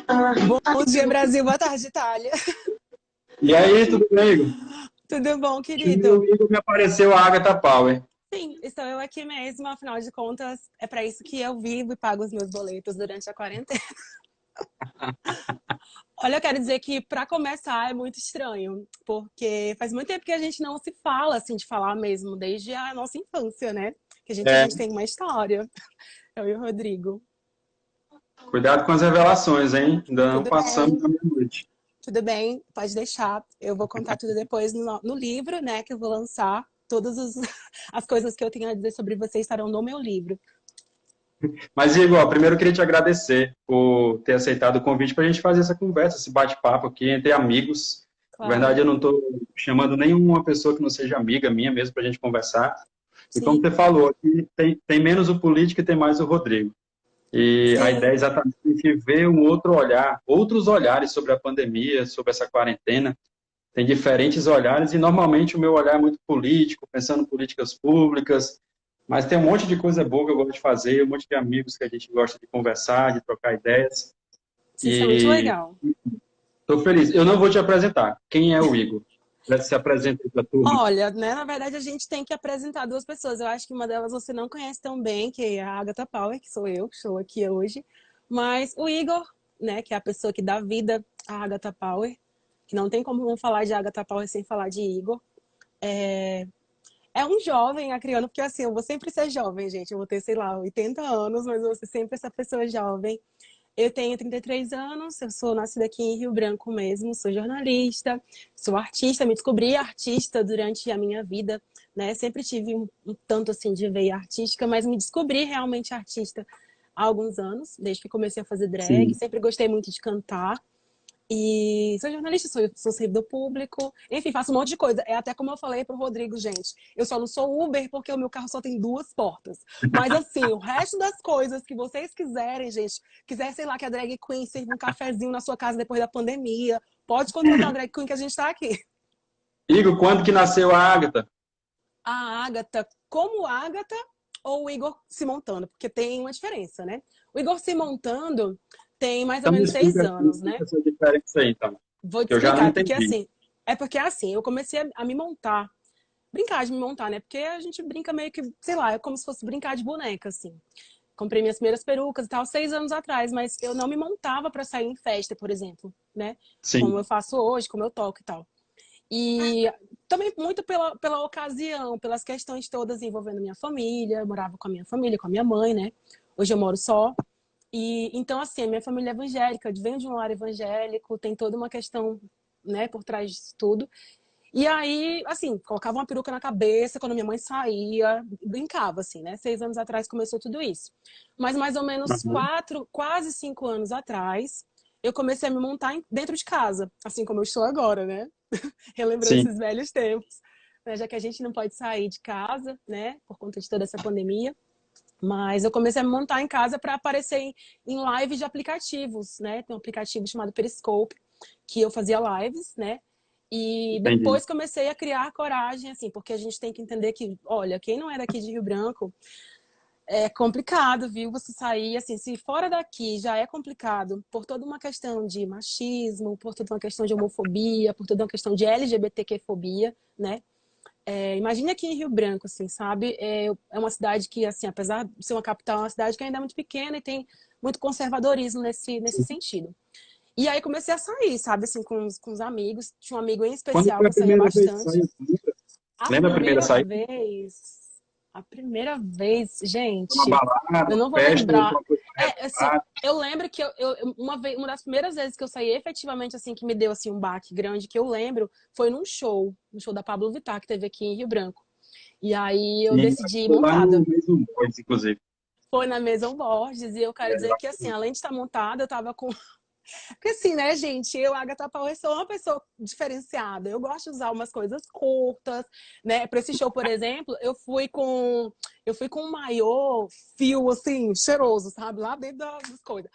Bom dia, Brasil. Boa tarde, Itália. E aí, tudo bem, Igor? Tudo bom, Que no meu querido? Igor me apareceu a Agatha Power. Sim, estou eu aqui mesmo. Afinal de contas, é para isso que eu vivo e pago os meus boletos durante a quarentena. Olha, eu quero dizer que, para começar, é muito estranho, porque faz muito tempo que a gente não se fala, assim, de falar mesmo, desde a nossa infância, né? Que a gente É, tem uma história, eu e o Rodrigo. cuidado com as revelações, hein? Ainda não Tudo passamos bem, da meia-noite. tudo bem, pode deixar. Eu vou contar tudo depois no livro, né, que eu vou lançar. As coisas que eu tenho a dizer sobre você estarão no meu livro. Mas, Igor, primeiro eu queria te agradecer por ter aceitado o convite para a gente fazer essa conversa, esse bate-papo aqui entre amigos. Na verdade, Claro, eu não estou chamando nenhuma pessoa que não seja amiga minha mesmo para a gente conversar. E como sim, você falou, aqui tem menos o político e tem mais o Rodrigo. E a ideia é sim, exatamente ver um outro olhar, outros olhares sobre a pandemia, sobre essa quarentena. Tem diferentes olhares e normalmente o meu olhar é muito político, pensando em políticas públicas, mas tem um monte de coisa boa que eu gosto de fazer, um monte de amigos que a gente gosta de conversar, de trocar ideias. isso é muito E legal. estou feliz. Eu não vou te apresentar. Quem é o Igor? Se apresenta para a turma. Olha, né, na verdade a gente tem que apresentar duas pessoas. Eu acho que uma delas você não conhece tão bem, que é a Agatha Power, que sou eu, que estou aqui hoje. Mas o Igor, né, que é a pessoa que dá vida à Agatha Power, que não tem como não falar de Agatha Power sem falar de Igor. É um jovem acriano, porque assim, eu vou sempre ser jovem, gente. Eu vou ter, sei lá, 80 anos, mas eu vou ser sempre essa pessoa jovem. Eu tenho 33 anos, eu sou nascida aqui em Rio Branco mesmo, sou jornalista, sou artista, me descobri artista durante a minha vida, né? Sempre tive um tanto assim de veia artística, mas me descobri realmente artista há alguns anos, desde que comecei a fazer drag, Sim. sempre gostei muito de cantar. E sou jornalista, sou servidor público, enfim, faço um monte de coisa. É até como eu falei pro Rodrigo, gente, eu só não sou Uber porque o meu carro só tem duas portas. Mas assim, o resto das coisas que vocês quiserem, gente, quiser, sei lá, que a drag queen sirva um cafezinho na sua casa depois da pandemia, pode contratar a drag queen que a gente tá aqui. Igor, quando que nasceu a Agatha? A Agatha, como Agatha ou o Igor se montando? Porque tem uma diferença, né? O Igor se montando tem mais ou Então menos seis me anos, né? explica essa diferença aí, então. Vou te Que eu já não explicar, entendi. porque assim, eu comecei a me montar, brincar de me montar, né? Porque a gente brinca meio que, sei lá, é como se fosse brincar de boneca, assim. Comprei minhas primeiras perucas e tal, 6 anos atrás, mas eu não me montava para sair em festa, por exemplo, né? Como Sim, eu faço hoje, como eu toco e tal. E também muito pela ocasião, pelas questões todas envolvendo minha família. Eu morava com a minha família, com a minha mãe, né? Hoje eu moro só. E então, assim, a minha família é evangélica, eu venho de um lar evangélico, tem toda uma questão, né, por trás disso tudo. E aí, assim, colocava uma peruca na cabeça quando minha mãe saía, brincava, assim, né? 6 anos atrás começou tudo isso. Mas mais ou menos uhum, 4, quase 5 anos atrás, eu comecei a me montar dentro de casa, assim como eu estou agora, né? Relembrando sim. esses velhos tempos, né? Já que a gente não pode sair de casa, né? Por conta de toda essa pandemia. Mas eu comecei a me montar em casa para aparecer em lives de aplicativos, né? Tem um aplicativo chamado Periscope, que eu fazia lives, né? E Entendi. depois comecei a criar coragem, assim, porque a gente tem que entender que, olha, quem não é daqui de Rio Branco, é complicado, viu? Você sair, assim, se fora daqui já é complicado por toda uma questão de machismo, por toda uma questão de homofobia, por toda uma questão de LGBTQ-fobia, né? Imagine aqui em Rio Branco, assim, sabe? É uma cidade que, assim, apesar de ser uma capital, é uma cidade que ainda é muito pequena e tem muito conservadorismo nesse sentido. E aí comecei a sair, sabe, assim, com os amigos. Tinha um amigo em Quando especial foi que a eu saía primeira vez que bastante. saiu? A Lembra a primeira primeira saída? vez. A primeira vez, Foi uma gente, balada, eu uma não vou festa, ou foi lembrar. uma coisa mais Assim, reservada? eu lembro que uma das primeiras vezes que eu saí efetivamente, assim, que me deu, assim, um baque grande, que eu lembro, foi num show da Pablo Vittar, que teve aqui em Rio Branco. E aí eu E decidi ir foi lá no montada. mesmo Boys, inclusive. Foi na Maison Borges, e eu quero dizer que, assim, além de estar montada, eu tava com. Porque assim, né, gente, eu, Agatha Power, sou uma pessoa diferenciada. Eu gosto de usar umas coisas curtas, né? Para esse show, por exemplo, eu fui com um maiô fio assim, cheiroso, sabe? Lá dentro das coisas.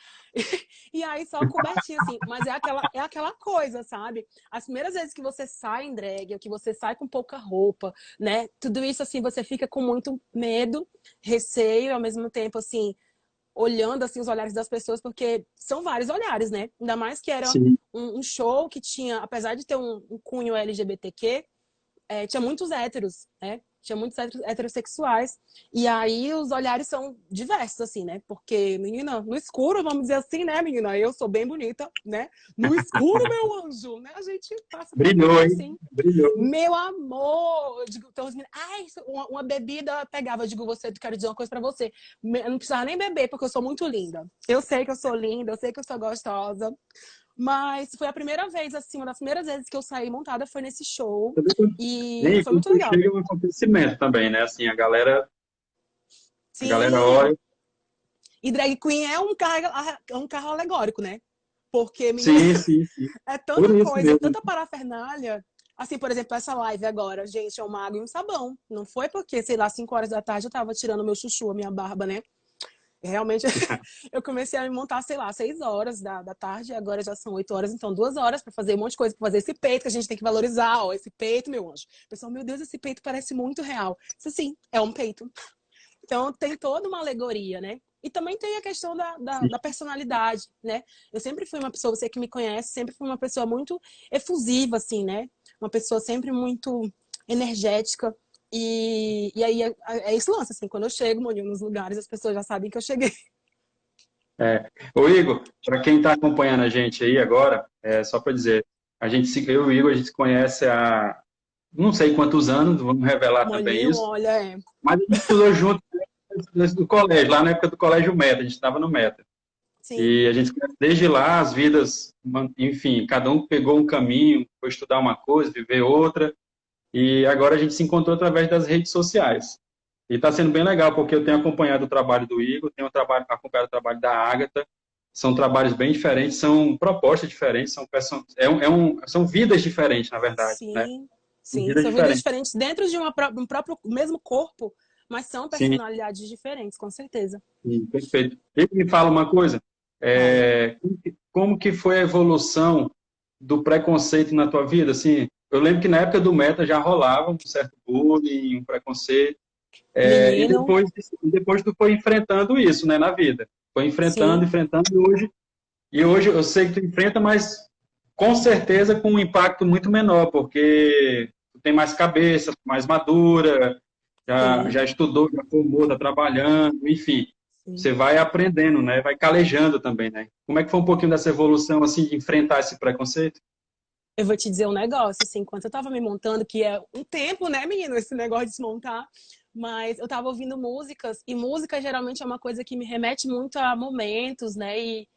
E aí só cobertinho assim, mas é aquela coisa, sabe? As primeiras vezes que você sai em drag, ou que você sai com pouca roupa, né? Tudo isso assim, você fica com muito medo, receio, e ao mesmo tempo assim, olhando assim os olhares das pessoas, porque são vários olhares, né? Ainda mais que era Sim. um show que tinha, apesar de ter um cunho LGBTQ, tinha muitos héteros, né? Tinha muitos heterossexuais. E aí os olhares são diversos, assim, né? Porque, menina, no escuro, vamos dizer assim, né, menina? Eu sou bem bonita, né? No escuro, meu anjo, né? A gente passa Brilhou, tranquilo, hein? assim. Brilhou. Meu amor! Eu digo, então, os meninos, ai, uma bebida eu pegava. Eu digo, você, quero dizer uma coisa pra você. Eu não precisava nem beber, porque eu sou muito linda. Eu sei que eu sou linda, eu sei que eu sou gostosa. Mas foi a primeira vez, assim, uma das primeiras vezes que eu saí montada foi nesse show. E Nem foi muito quando legal. chega é um acontecimento também, né? Assim, a galera Sim. olha. E drag queen é um carro alegórico, né? Porque, menina, Sim, sim, sim. é Por tanta isso coisa, mesmo. tanta parafernália. Assim, por exemplo, essa live agora, gente, é uma água e um sabão. Não foi porque, sei lá, 5 horas da tarde eu tava tirando meu chuchu, a minha barba, né? Realmente, eu comecei a me montar, sei lá, 6 horas da tarde, agora já são 8 horas, então 2 horas para fazer um monte de coisa, para fazer esse peito que a gente tem que valorizar, ó, esse peito, meu anjo. O pessoal, meu Deus, esse peito parece muito real. Isso sim, é um peito. Então tem toda uma alegoria, né? E também tem a questão Sim. da personalidade, né? Eu sempre fui uma pessoa, você que me conhece, sempre fui uma pessoa muito efusiva, assim, né? Uma pessoa sempre muito energética. E aí é esse lance, assim, quando eu chego, Moninho, nos lugares, as pessoas já sabem que eu cheguei. É. Ô, Igor, para quem está acompanhando a gente aí agora, só para dizer, eu e o Igor, a gente se conhece há não sei quantos anos, vamos revelar também Moninho, isso, olha, mas a gente estudou junto desde o colégio, lá na época do Colégio Meta, a gente estava no Meta. sim, E a gente, desde lá, as vidas, enfim, cada um pegou um caminho, foi estudar uma coisa, viver outra, e agora a gente se encontrou através das redes sociais. E está sendo bem legal, porque eu tenho acompanhado o trabalho do Igor, tenho acompanhado o trabalho da Ágata, são trabalhos bem diferentes, são propostas diferentes, são vidas diferentes, na verdade, né? sim, São sim. vidas São vidas diferentes. diferentes dentro de um próprio mesmo corpo, mas são Sim, personalidades diferentes, com certeza. sim, perfeito. Ele me fala uma coisa, Fale. como que foi a evolução do preconceito na tua vida? Assim, eu lembro que na época do Meta já rolava um certo bullying, um preconceito, e Menino, depois tu foi enfrentando isso, né, na vida. Foi enfrentando, sim, enfrentando, e hoje eu sei que tu enfrenta, mas com certeza com um impacto muito menor, porque tu tem mais cabeça, mais madura, sim, já estudou, já formou, está trabalhando, enfim. sim. Você vai aprendendo, né? Vai calejando também, né? Como é que foi um pouquinho dessa evolução, assim, de enfrentar esse preconceito? Eu vou te dizer um negócio, assim, enquanto eu tava me montando, que é um tempo, né, menino, esse negócio de se montar, mas eu tava ouvindo músicas, e música geralmente é uma coisa que me remete muito a momentos, né, e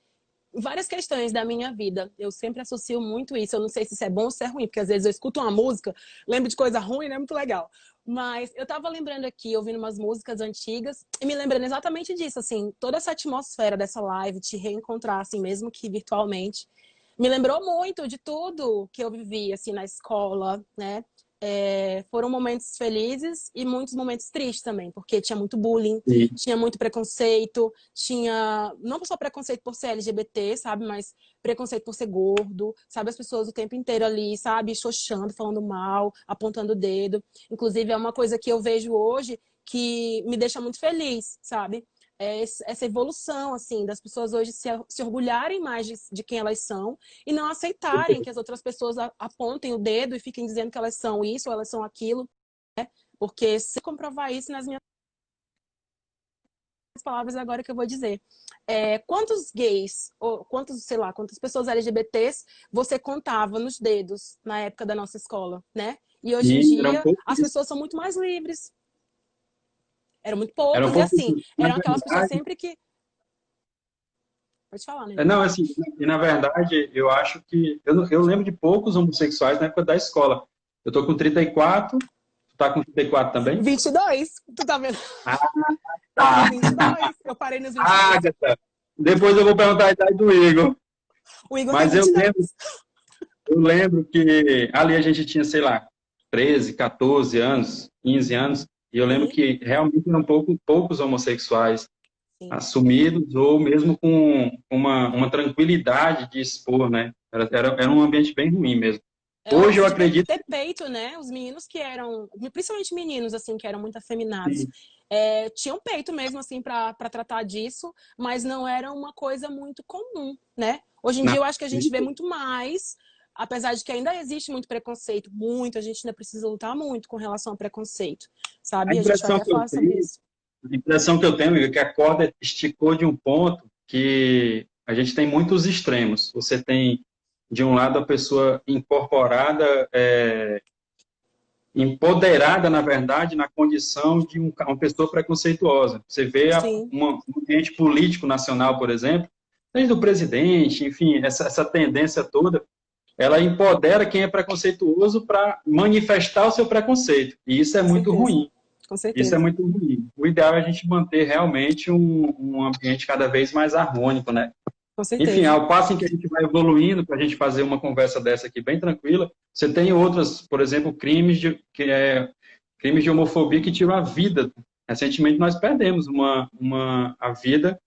várias questões da minha vida. Eu sempre associo muito isso. Eu não sei se isso é bom ou se é ruim, porque às vezes eu escuto uma música, lembro de coisa ruim, não é muito legal. Mas eu tava lembrando aqui, ouvindo umas músicas antigas, e me lembrando exatamente disso, assim, toda essa atmosfera dessa live, te reencontrar, assim, mesmo que virtualmente, me lembrou muito de tudo que eu vivi, assim, na escola, né? Foram momentos felizes e muitos momentos tristes também, porque tinha muito bullying, Sim, tinha muito preconceito, tinha não só preconceito por ser LGBT, sabe, mas preconceito por ser gordo, sabe, as pessoas o tempo inteiro ali, sabe, xoxando, falando mal, apontando o dedo. Inclusive é uma coisa que eu vejo hoje que me deixa muito feliz, sabe? Essa evolução, assim, das pessoas hoje se orgulharem mais de quem elas são e não aceitarem que as outras pessoas apontem o dedo e fiquem dizendo que elas são isso ou elas são aquilo, porque se comprovar isso nas minhas palavras agora que eu vou dizer. Quantos gays, ou quantos, sei lá, quantas pessoas LGBTs você contava nos dedos na época da nossa escola, né? E hoje em sim, era um dia pouco as isso. pessoas são muito mais livres. Eram muito Era um poucos, e pouco assim, isso. Na eram aquelas pessoas verdade, sempre que. Pode falar, né? não, assim, e na verdade, eu acho que. Eu lembro de poucos homossexuais na época da escola. Eu tô com 34, tu tá com 34 também? 22, tu tá vendo? Ah, Eu tenho tá. 22, eu parei nos 22. Agatha! Depois eu vou perguntar a idade do Igor. O Igor tem Mas eu 22. lembro, eu lembro que ali a gente tinha, sei lá, 13, 14 anos, 15 anos, e eu lembro Sim, que realmente eram poucos homossexuais sim. assumidos ou mesmo com uma tranquilidade de expor, né? Era um ambiente bem ruim mesmo. É o Hoje eu lance de acredito ter peito, né? Os meninos que eram, principalmente meninos, assim, que eram muito afeminados. que tinham peito mesmo, assim, para tratar disso, mas não era uma coisa muito comum, né? Hoje em dia eu acho que a gente vê muito mais, apesar de que ainda existe muito preconceito, muito, a gente ainda precisa lutar muito com relação ao preconceito, A sabe? A gente vai impressão até que eu falar sobre tenho, isso. a impressão que eu tenho é que a corda esticou de um ponto que a gente tem muitos extremos. Você tem, de um lado, a pessoa incorporada, empoderada, na verdade, na condição de uma pessoa preconceituosa. Você vê Sim, um ambiente político nacional, por exemplo, desde o presidente, enfim, essa tendência toda, ela empodera quem é preconceituoso para manifestar o seu preconceito. E isso é com muito certeza, ruim. com Isso é certeza, muito ruim. O ideal é a gente manter realmente um ambiente cada vez mais harmônico, né? com Enfim, certeza. ao passo em que a gente vai evoluindo para a gente fazer uma conversa dessa aqui bem tranquila, você tem outras, por exemplo, crimes de homofobia que tiram a vida. Recentemente nós perdemos a vida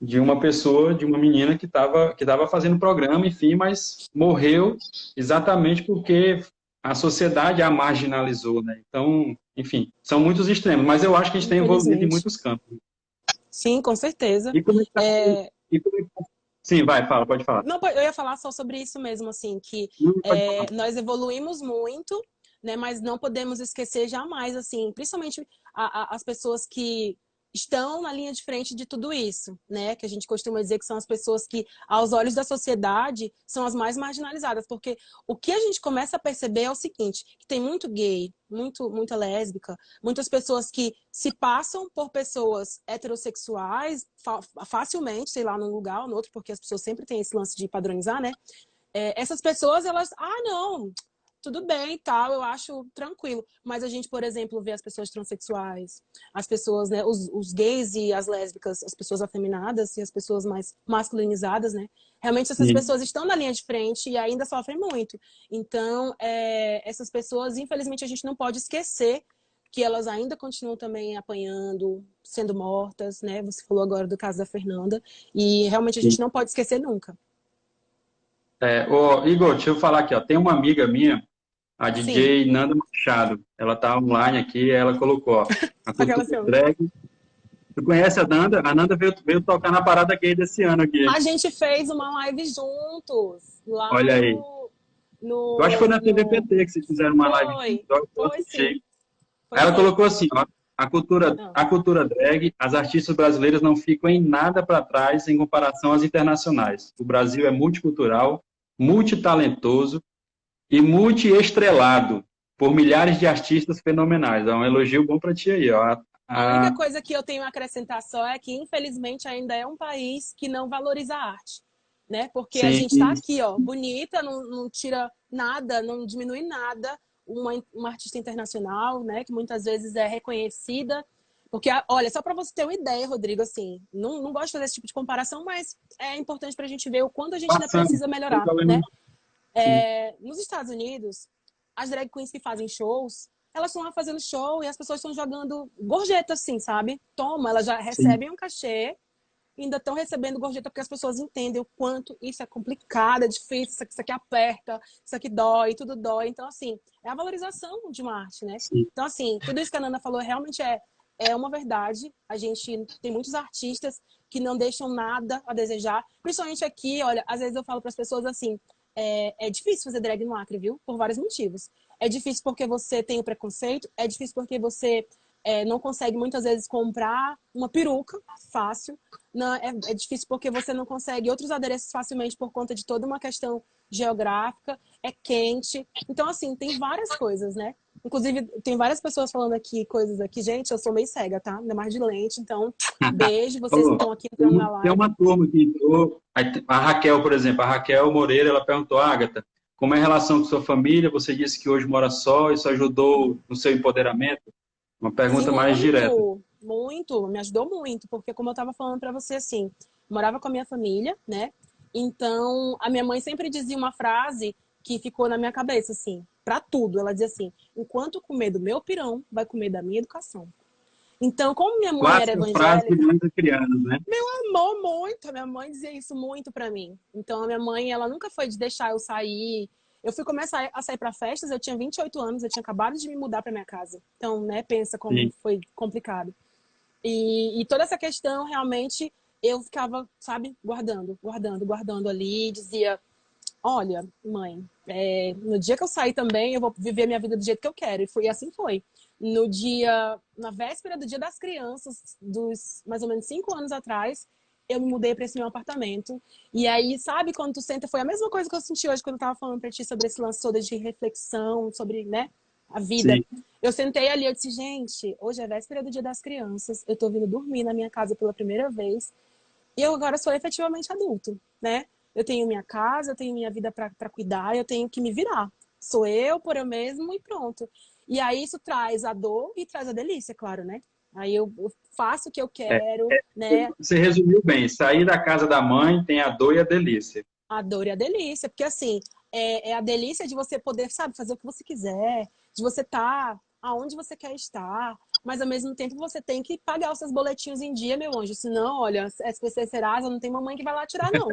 de uma pessoa, de uma menina que tava fazendo programa, enfim, mas morreu exatamente porque a sociedade a marginalizou, né? Então, enfim, são muitos extremos, mas eu acho que a gente tem evoluído em Infelizmente. muitos campos. Sim, com certeza. E como é que tá... É, e como é que tá- Sim, vai, fala, pode falar. não, eu ia falar só sobre isso mesmo, assim, que Não, pode falar. nós evoluímos muito, né, mas não podemos esquecer jamais, assim, principalmente as pessoas que estão na linha de frente de tudo isso, né, que a gente costuma dizer que são as pessoas que, aos olhos da sociedade, são as mais marginalizadas, porque o que a gente começa a perceber é o seguinte, que tem muito gay, muita lésbica, muitas pessoas que se passam por pessoas heterossexuais facilmente, sei lá, num lugar ou no outro, porque as pessoas sempre têm esse lance de padronizar, né? Essas pessoas, elas, não, tudo bem e tal, eu acho tranquilo. Mas a gente, por exemplo, vê as pessoas transexuais, as pessoas, né, os gays e as lésbicas, as pessoas afeminadas e as pessoas mais masculinizadas, né? Realmente essas Sim. pessoas estão na linha de frente e ainda sofrem muito. Então, essas pessoas, infelizmente, a gente não pode esquecer que elas ainda continuam também apanhando, sendo mortas, né? Você falou agora do caso da Fernanda, e realmente a gente não pode esquecer nunca. Ô, Igor, deixa eu falar aqui, ó. Tem uma amiga minha, a Sim, DJ Nanda Machado. Ela tá online aqui, ela colocou, ó, a aquela cultura assim, drag. Tu conhece a Nanda? A Nanda veio tocar na parada gay desse ano aqui. a gente fez uma live juntos, lá Olha aí. Eu acho que foi na no... TVPT que vocês fizeram uma live juntos. Eu Foi sim, assisti. foi Ela sim. colocou assim, ó, Ah, a cultura drag, as artistas brasileiras não ficam em nada para trás em comparação às internacionais. O Brasil é multicultural, multitalentoso e multiestrelado por milhares de artistas fenomenais. É um elogio bom para ti aí, ó. a única A- coisa que eu tenho a acrescentar só é que, infelizmente, ainda é um país que não valoriza a arte, né? Porque a sim, gente está aqui, ó, bonita, não tira nada, não diminui nada, uma artista internacional, né? Que muitas vezes é reconhecida. Porque, olha, só para você ter uma ideia, Rodrigo, assim, não gosto de fazer esse tipo de comparação, mas é importante para a gente ver o quanto a gente ainda passando, precisa não tem melhorar, problema né? não. Sim, Nos Estados Unidos, as drag queens que fazem shows, elas estão lá fazendo show e as pessoas estão jogando gorjeta, assim, sabe? Toma, elas já sim, recebem um cachê e ainda estão recebendo gorjeta porque as pessoas entendem o quanto isso é complicado, é difícil, isso aqui aperta, isso aqui dói, tudo dói. Então, assim, é a valorização de uma arte, né? sim. Então, assim, tudo isso que a Nana falou realmente é uma verdade. A gente tem muitos artistas que não deixam nada a desejar. Principalmente aqui, olha, às vezes eu falo para as pessoas assim, é difícil fazer drag no Acre, viu? Por vários motivos. É difícil porque você tem o preconceito, é difícil porque você não consegue muitas vezes comprar uma peruca fácil. Não, é difícil porque você não consegue outros adereços facilmente por conta de toda uma questão geográfica, é quente. Então, assim, tem várias coisas, né? Inclusive, tem várias pessoas falando aqui coisas aqui. Gente, eu sou meio cega, tá? Ainda mais de lente. Então, beijo, vocês que Ô, estão aqui entrando na tem live. uma turma que entrou, a Raquel, por exemplo, a Raquel Moreira, ela perguntou, Agatha, como é a relação com sua família? Você disse que hoje mora só, isso ajudou no seu empoderamento? Uma Sim, pergunta mais direta. muito, muito. Me ajudou muito, porque como eu estava falando para você, assim, morava com a minha família, né? Então, a minha mãe sempre dizia uma frase que ficou na minha cabeça, assim, para tudo. Ela dizia assim: enquanto comer do meu pirão, vai comer da minha educação. Então, como minha mãe era Clássica frase de evangélica, mães e crianças, né? amou muito. A minha mãe dizia isso muito para mim. Então, a minha mãe, ela nunca foi de deixar eu sair. Eu fui começar a sair para festas, eu tinha 28 anos, eu tinha acabado de me mudar para minha casa. Então, né, pensa como foi complicado. E toda essa questão, realmente, eu ficava, sabe, guardando ali, dizia, olha, mãe, no dia que eu sair também, eu vou viver minha vida do jeito que eu quero. E assim foi. Na véspera do Dia das Crianças, dos mais ou menos 5 anos atrás, eu me mudei para esse meu apartamento. E aí, sabe, quando tu senta, foi a mesma coisa que eu senti hoje quando eu tava falando para ti sobre esse lance todo de reflexão, sobre, né, a vida. Sim. Eu sentei ali, eu disse, gente, hoje é véspera do Dia das Crianças, eu tô vindo dormir na minha casa pela primeira vez. E eu agora sou efetivamente adulto, né? Eu tenho minha casa, eu tenho minha vida para cuidar, eu tenho que me virar. Sou eu por eu mesmo e pronto. E aí isso traz a dor e traz a delícia, claro, né? Aí eu faço o que eu É, quero, né? você resumiu bem. Sair da casa da mãe tem a dor e a delícia. A dor e a delícia, porque assim, é a delícia de você poder, sabe, fazer o que você quiser, de você estar aonde você quer estar, mas ao mesmo tempo você tem que pagar os seus boletinhos em dia, meu anjo, senão, olha, SPC Serasa não tem mamãe que vai lá tirar, não.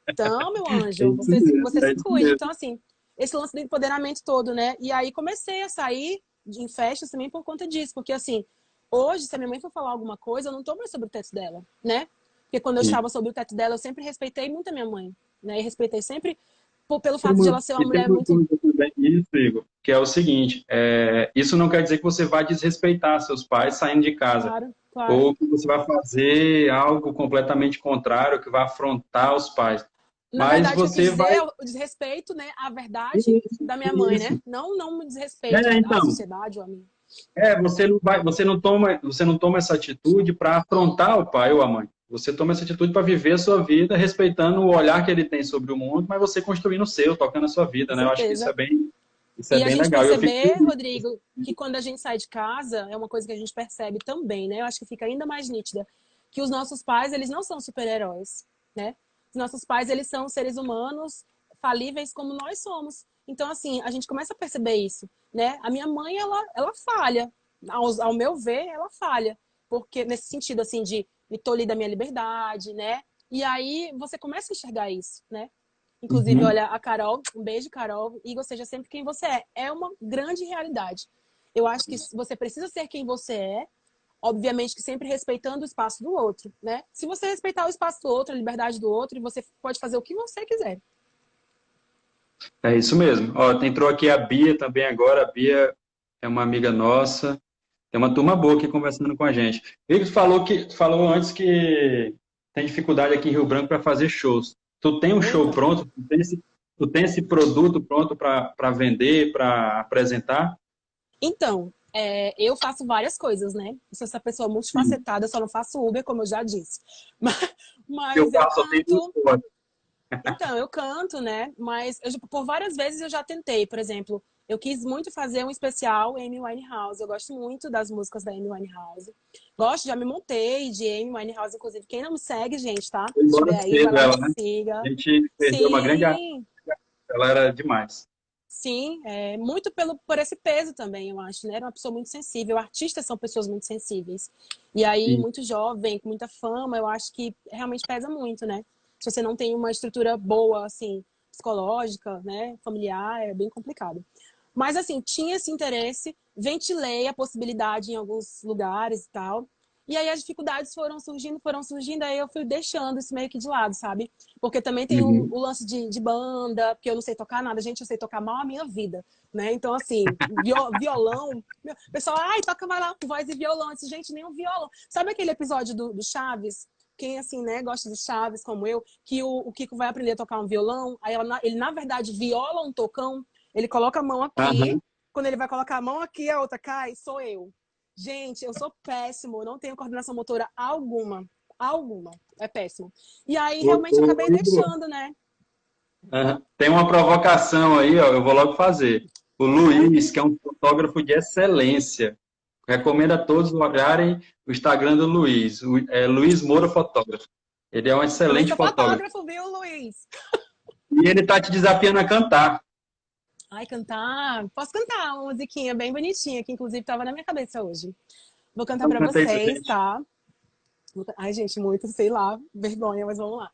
Então, meu É anjo, isso mesmo, você é se isso cuide. mesmo. Então, assim, esse lance do empoderamento todo, né? E aí comecei a sair em festas também por conta disso, porque assim, hoje, se a minha mãe for falar alguma coisa, eu não tô mais sobre o teto dela, né? Porque quando eu Sim. estava sobre o teto dela, eu sempre respeitei muito a minha mãe, né? E respeitei sempre pelo Tem fato de uma, ela ser uma e tem mulher uma muito. coisa também, isso, Igor, que é o seguinte, isso não quer dizer que você vai desrespeitar seus pais saindo de casa, Claro, claro. ou que você vai fazer algo completamente contrário, que vai afrontar os pais. Na Mas verdade, o que eu quis você dizer vai... é o desrespeito, né? A verdade Isso, da minha mãe, né? isso. Não o desrespeito à Então, sociedade ou a mim. você não toma essa atitude para afrontar o pai ou a mãe. Você toma essa atitude para viver a sua vida, respeitando o olhar que ele tem sobre o mundo, mas você construindo o seu, tocando a sua vida, Com né? Eu acho que certeza. isso é E a bem gente legal. E eu fico perceber, feliz. Rodrigo, que quando a gente sai de casa, é uma coisa que a gente percebe também, né? Eu acho que fica ainda mais nítida, que os nossos pais, eles não são super-heróis, né? Os nossos pais, eles são seres humanos falíveis como nós somos. Então, assim, a gente começa a perceber isso, né? A minha mãe, ela falha. Ao meu ver, ela falha. Porque, nesse sentido, assim, de me tolir da minha liberdade, né? E aí, você começa a enxergar isso, né? Inclusive, Uhum. olha, a Carol, um beijo, Carol. Igor, seja sempre quem você é. É uma grande realidade. Eu acho que você precisa ser quem você é, obviamente que sempre respeitando o espaço do outro, né? Se você respeitar o espaço do outro, a liberdade do outro, você pode fazer o que você quiser. É isso mesmo. Ó, entrou aqui a Bia também agora. A Bia é uma amiga nossa. Tem uma turma boa aqui conversando com a gente. Ele falou antes que tem dificuldade aqui em Rio Branco para fazer shows. Tu tem um show Muita. pronto? Tu tem esse produto pronto para vender, para apresentar? Então, eu faço várias coisas, né? Eu sou essa pessoa Sim. multifacetada, só não faço Uber, como eu já disse. Mas, Eu mas eu faço, só tem duas canto. coisas. Então, eu canto, né? Mas por várias vezes eu já tentei. Por exemplo, eu quis muito fazer um especial Amy Winehouse. Eu gosto muito das músicas da Amy Winehouse. Gosto, já me montei de Amy Winehouse, inclusive. Quem não me segue, gente, tá? Foi Se embora estiver aí, vai cedo lá e me ela, né? A siga. gente perdeu uma grande artista, Sim, ela era demais. sim. Muito por esse peso também, eu acho, né? Era uma pessoa muito sensível. Artistas são pessoas muito sensíveis. E aí, Sim. muito jovem, com muita fama, eu acho que realmente pesa muito, né? Se você não tem uma estrutura boa, assim, psicológica, né, familiar, é bem complicado. Mas, assim, tinha esse interesse, ventilei a possibilidade em alguns lugares e tal. E aí as dificuldades foram surgindo, aí eu fui deixando isso meio que de lado, sabe? Porque também tem Uhum. o lance de banda, porque eu não sei tocar nada, gente, eu sei tocar mal a minha vida, né? Então, assim, violão, pessoal, ai, toca vai lá com voz e violão. Eu disse, gente, nem um violão. Sabe aquele episódio do Chaves? Quem, assim, né, gosta de Chaves, como eu, que o Kiko vai aprender a tocar um violão, aí ele, na verdade, viola um tocão, ele coloca a mão aqui, Aham. quando ele vai colocar a mão aqui, a outra cai, sou eu. Gente, eu sou péssimo, não tenho coordenação motora alguma. Alguma. É péssimo. E aí, realmente, eu acabei Igor, deixando, né? tem uma provocação aí, ó, eu vou logo fazer. O Quero Luiz, ouvir. que é um fotógrafo de excelência, recomendo a todos olharem o Instagram do Luiz, Luiz Moura Fotógrafo. Ele é um Também excelente sou fotógrafo. fotógrafo, viu, Luiz? E ele está te desafiando a cantar. Ai, cantar. Posso cantar uma musiquinha bem bonitinha, que inclusive estava na minha cabeça hoje. Vou cantar Então para canta aí pra vocês, gente. tá? Ai, gente, muito, sei lá, vergonha, mas vamos lá.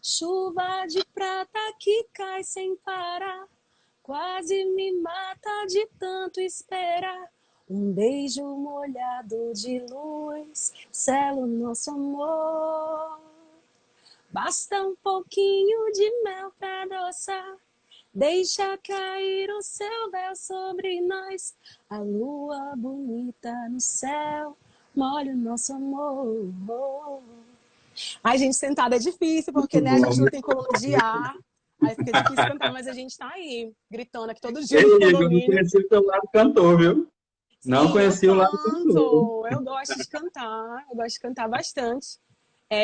Chuva de prata que cai sem parar, quase me mata de tanto esperar. Um beijo molhado de luz sela o nosso amor. Basta um pouquinho de mel pra adoçar. Deixa cair o seu véu sobre nós. A lua bonita no céu molha o nosso amor. Ai, gente, sentada é difícil, porque Muito né, a bom, gente não muito tem coluna de ar. Aí fica difícil cantar, mas a gente tá aí, gritando aqui todo dia Ei, no Igor, não condomínio. conheci o teu lado cantor, viu? Não Sim, eu conheci o lado cantor. canto. Eu gosto de cantar. Eu gosto de cantar bastante.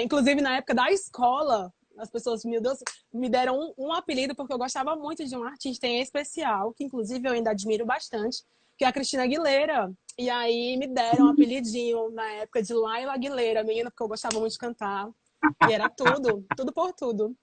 Inclusive, na época da escola, as pessoas, meu Deus, me deram um apelido porque eu gostava muito de um artista em especial, que inclusive eu ainda admiro bastante, que é a Cristina Aguilera. E aí me deram um apelidinho na época de Laila Aguilera, menina, porque eu gostava muito de cantar. E era tudo, tudo por tudo.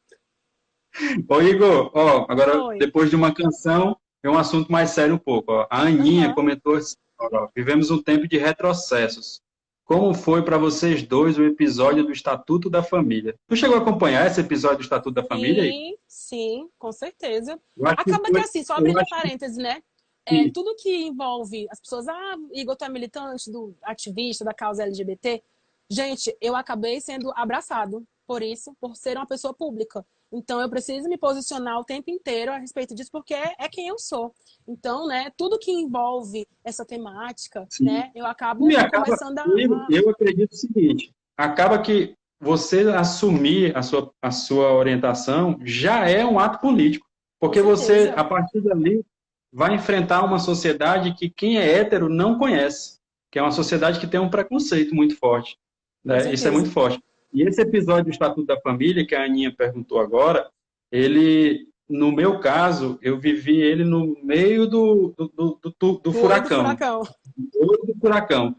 Ô, Igor, ó, agora, Oi. depois de uma canção, é um assunto mais sério um pouco. Ó. A Aninha Aham. comentou assim, ó, vivemos um tempo de retrocessos. Como foi para vocês dois o episódio do Estatuto da Família? Tu chegou a acompanhar esse episódio do Estatuto da Família, Igor? Sim, sim, com certeza. Eu acho que Acaba que foi, assim, só eu abrindo acho parênteses, né? que Tudo que envolve as pessoas, Igor tá militante, do ativista da causa LGBT. Gente, eu acabei sendo abraçado por isso, por ser uma pessoa pública. Então eu preciso me posicionar o tempo inteiro a respeito disso, porque é quem eu sou. Então, né, tudo que envolve essa temática, sim. né, eu E acabo acaba, começando eu acredito o seguinte, acaba que você assumir a sua orientação já é um ato político, com porque você, certeza, a partir dali, vai enfrentar uma sociedade que quem é hétero não conhece, que é uma sociedade que tem um preconceito muito forte, com né? Isso é muito certeza. forte. E esse episódio do Estatuto da Família, que a Aninha perguntou agora, ele, no meu caso, eu vivi ele no meio do Do olho do furacão, furacão. do furacão.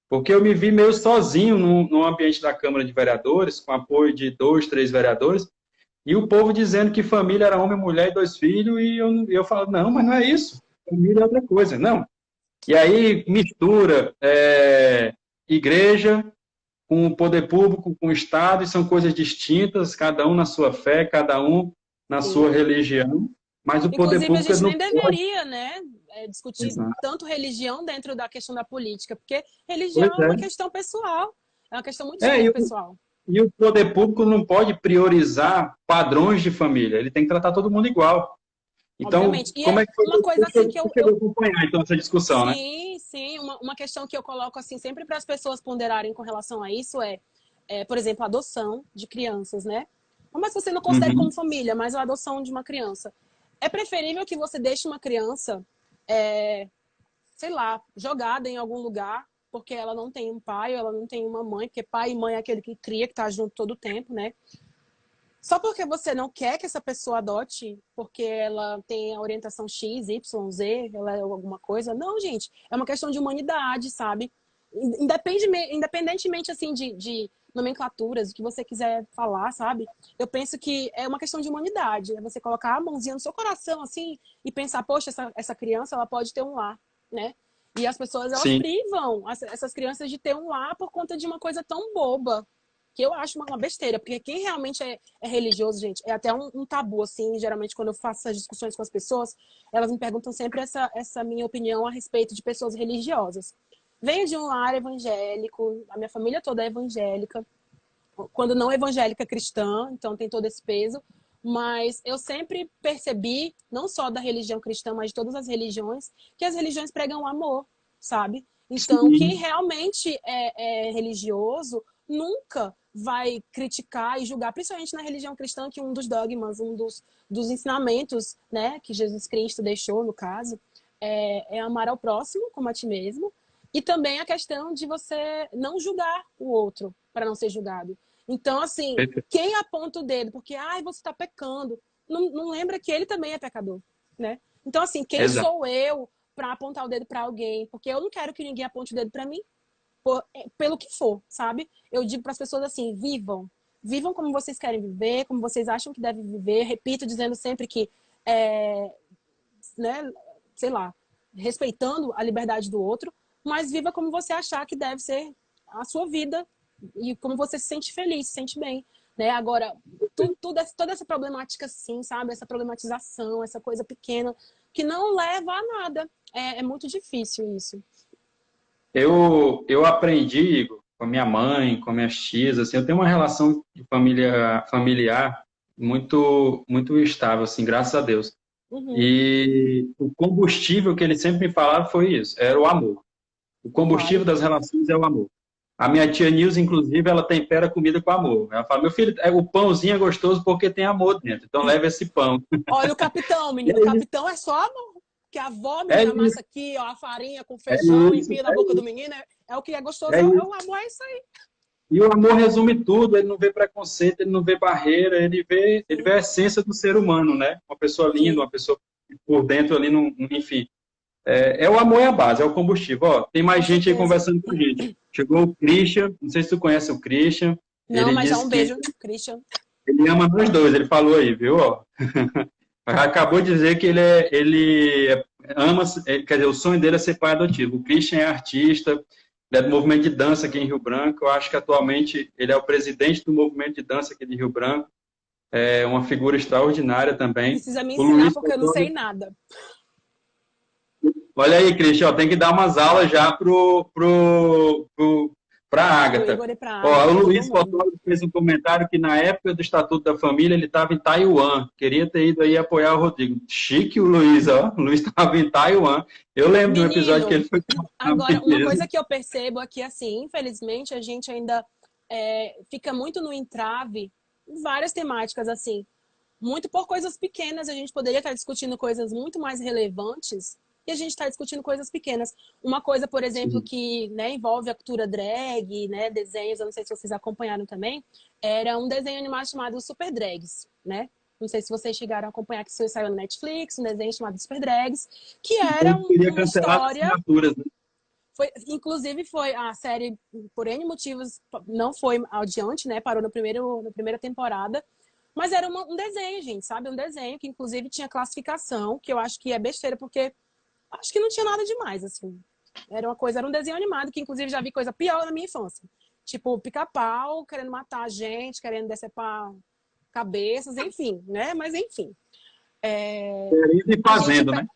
Porque eu me vi meio sozinho no ambiente da Câmara de Vereadores, com apoio de dois, três vereadores, e o povo dizendo que família era homem, mulher e dois filhos, e eu falo, não, mas não é isso. Família é outra coisa. Não. E aí mistura igreja com o poder público, com o Estado, e são coisas distintas, cada um na sua fé, cada um na sua Sim. religião, mas o poder Inclusive, a público gente não nem pode. deveria, né, discutir Exato. tanto religião dentro da questão da política, porque Pois religião é uma é. questão pessoal, é uma questão muito É, super e pessoal. E o poder público não pode priorizar padrões de família, ele tem que tratar todo mundo igual. Então, Obviamente. E como é é que foi uma que coisa assim que você chegou a acompanhar então, essa discussão, né? sim, sim, uma questão que eu coloco assim sempre para as pessoas ponderarem com relação a isso por exemplo, a adoção de crianças, né? Mas você não considere como Uhum. família, mas a adoção de uma criança. É preferível que você deixe uma criança é, sei lá, jogada em algum lugar, porque ela não tem um pai, ou ela não tem uma mãe, porque pai e mãe é aquele que cria, que tá junto todo o tempo, né? Só porque você não quer que essa pessoa adote, porque ela tem a orientação X, Y, Z, ela é alguma coisa. Não, gente, é uma questão de humanidade, sabe? Independentemente, assim, de nomenclaturas, o que você quiser falar, sabe? Eu penso que é uma questão de humanidade. É você colocar a mãozinha no seu coração, assim, e pensar, poxa, essa criança, ela pode ter um lar, né? E as pessoas, elas Sim, privam essas crianças de ter um lar por conta de uma coisa tão boba, que eu acho uma besteira, porque quem realmente é religioso, gente, é até um tabu, assim, geralmente quando eu faço essas discussões com as pessoas, elas me perguntam sempre essa minha opinião a respeito de pessoas religiosas. Venho de um lar evangélico, a minha família toda é evangélica, quando não evangélica cristã, então tem todo esse peso, mas eu sempre percebi, não só da religião cristã, mas de todas as religiões, que as religiões pregam o amor, sabe? Então, quem sim, realmente é religioso nunca vai criticar e julgar, principalmente na religião cristã, que um dos dogmas, dos ensinamentos, né, que Jesus Cristo deixou, no caso, é amar ao próximo como a ti mesmo, e também a questão de você não julgar o outro para não ser julgado. Então, assim, quem aponta o dedo porque você está pecando, não lembra que ele também é pecador, né? Então, assim, quem exato. sou eu para apontar o dedo para alguém? Porque eu não quero que ninguém aponte o dedo para mim pelo que for, sabe? Eu digo para as pessoas assim: vivam. Vivam como vocês querem viver, como vocês acham que devem viver. Repito, dizendo sempre que, é, né, sei lá, respeitando a liberdade do outro, mas viva como você achar que deve ser a sua vida e como você se sente feliz, se sente bem. né? Agora, toda essa problemática assim, sabe? Essa problematização, essa coisa pequena, que não leva a nada. É muito difícil isso. Eu aprendi, Igor, com a minha mãe, com minhas tias, assim, eu tenho uma relação de família familiar muito estável, assim, graças a Deus. Uhum, E o combustível que ele sempre me falava foi isso, era o amor. O combustível claro. das relações é o amor. A minha tia Nilza, inclusive, ela tempera a comida com amor. Ela fala, meu filho, o pãozinho é gostoso porque tem amor dentro, então leva esse pão. Olha o capitão, E menino. O capitão é só amor. Que a avó, é menina, isso, amassa aqui, ó, a farinha com é feijão, isso, enfia na boca do menino. É o que é gostoso, é é isso. o amor, é isso aí. E o amor resume tudo, ele não vê preconceito, ele não vê barreira, ele vê Sim, a essência do ser humano, né? Uma pessoa linda, sim. uma pessoa por dentro ali, enfim. É o amor é a base, é o combustível. Ó, tem Com mais gente aí certeza. conversando com a gente. Chegou o Christian, não sei se tu conhece o Christian, Não, ele mas já disse um que beijo, Christian. ele ama nós dois, ele falou aí, viu? Ó, acabou de dizer que ele ama, quer dizer, o sonho dele é ser pai adotivo. O Christian é artista, ele é do movimento de dança aqui em Rio Branco. Eu acho que atualmente ele é o presidente do movimento de dança aqui de Rio Branco. É uma figura extraordinária também. Precisa me O ensinar Luiz porque eu não sei Fotógrafo. nada. Olha aí, Christian, ó, tem que dar umas aulas já para a Pro Ágata. Igor e pra Ó, o Agatha, todo Luiz mundo. Fotógrafo fez um comentário que na época do Estatuto da Família ele estava em Taiwan. Queria ter ido aí apoiar o Rodrigo. Chique o Luiz, ó. O Luiz estava em Taiwan. Eu lembro de um episódio que ele Menino, foi na agora, uma beleza. coisa que eu percebo é que, assim, infelizmente, a gente ainda fica muito no entrave em várias temáticas, assim. Muito por coisas pequenas, a gente poderia estar discutindo coisas muito mais relevantes e a gente está discutindo coisas pequenas. Uma coisa, por exemplo, Sim. que envolve a cultura drag, né, desenhos, eu não sei se vocês acompanharam também, era um desenho animado chamado Super Drags, né? Não sei se vocês chegaram a acompanhar, que saiu no Netflix, um desenho chamado Super Drags, que era Ele queria uma cancelar as história. assinaturas, né? Inclusive foi a série, por N motivos, não foi adiante, né? Parou na primeira temporada. Mas era um desenho, gente, sabe? Um desenho que, inclusive, tinha classificação, que eu acho que é besteira, porque acho que não tinha nada demais, assim. Era um desenho animado, que, inclusive, já vi coisa pior na minha infância. Tipo, pica-pau, querendo matar a gente, querendo decepar cabeças, enfim, né? Mas, enfim. Querendo e A gente fazendo, né?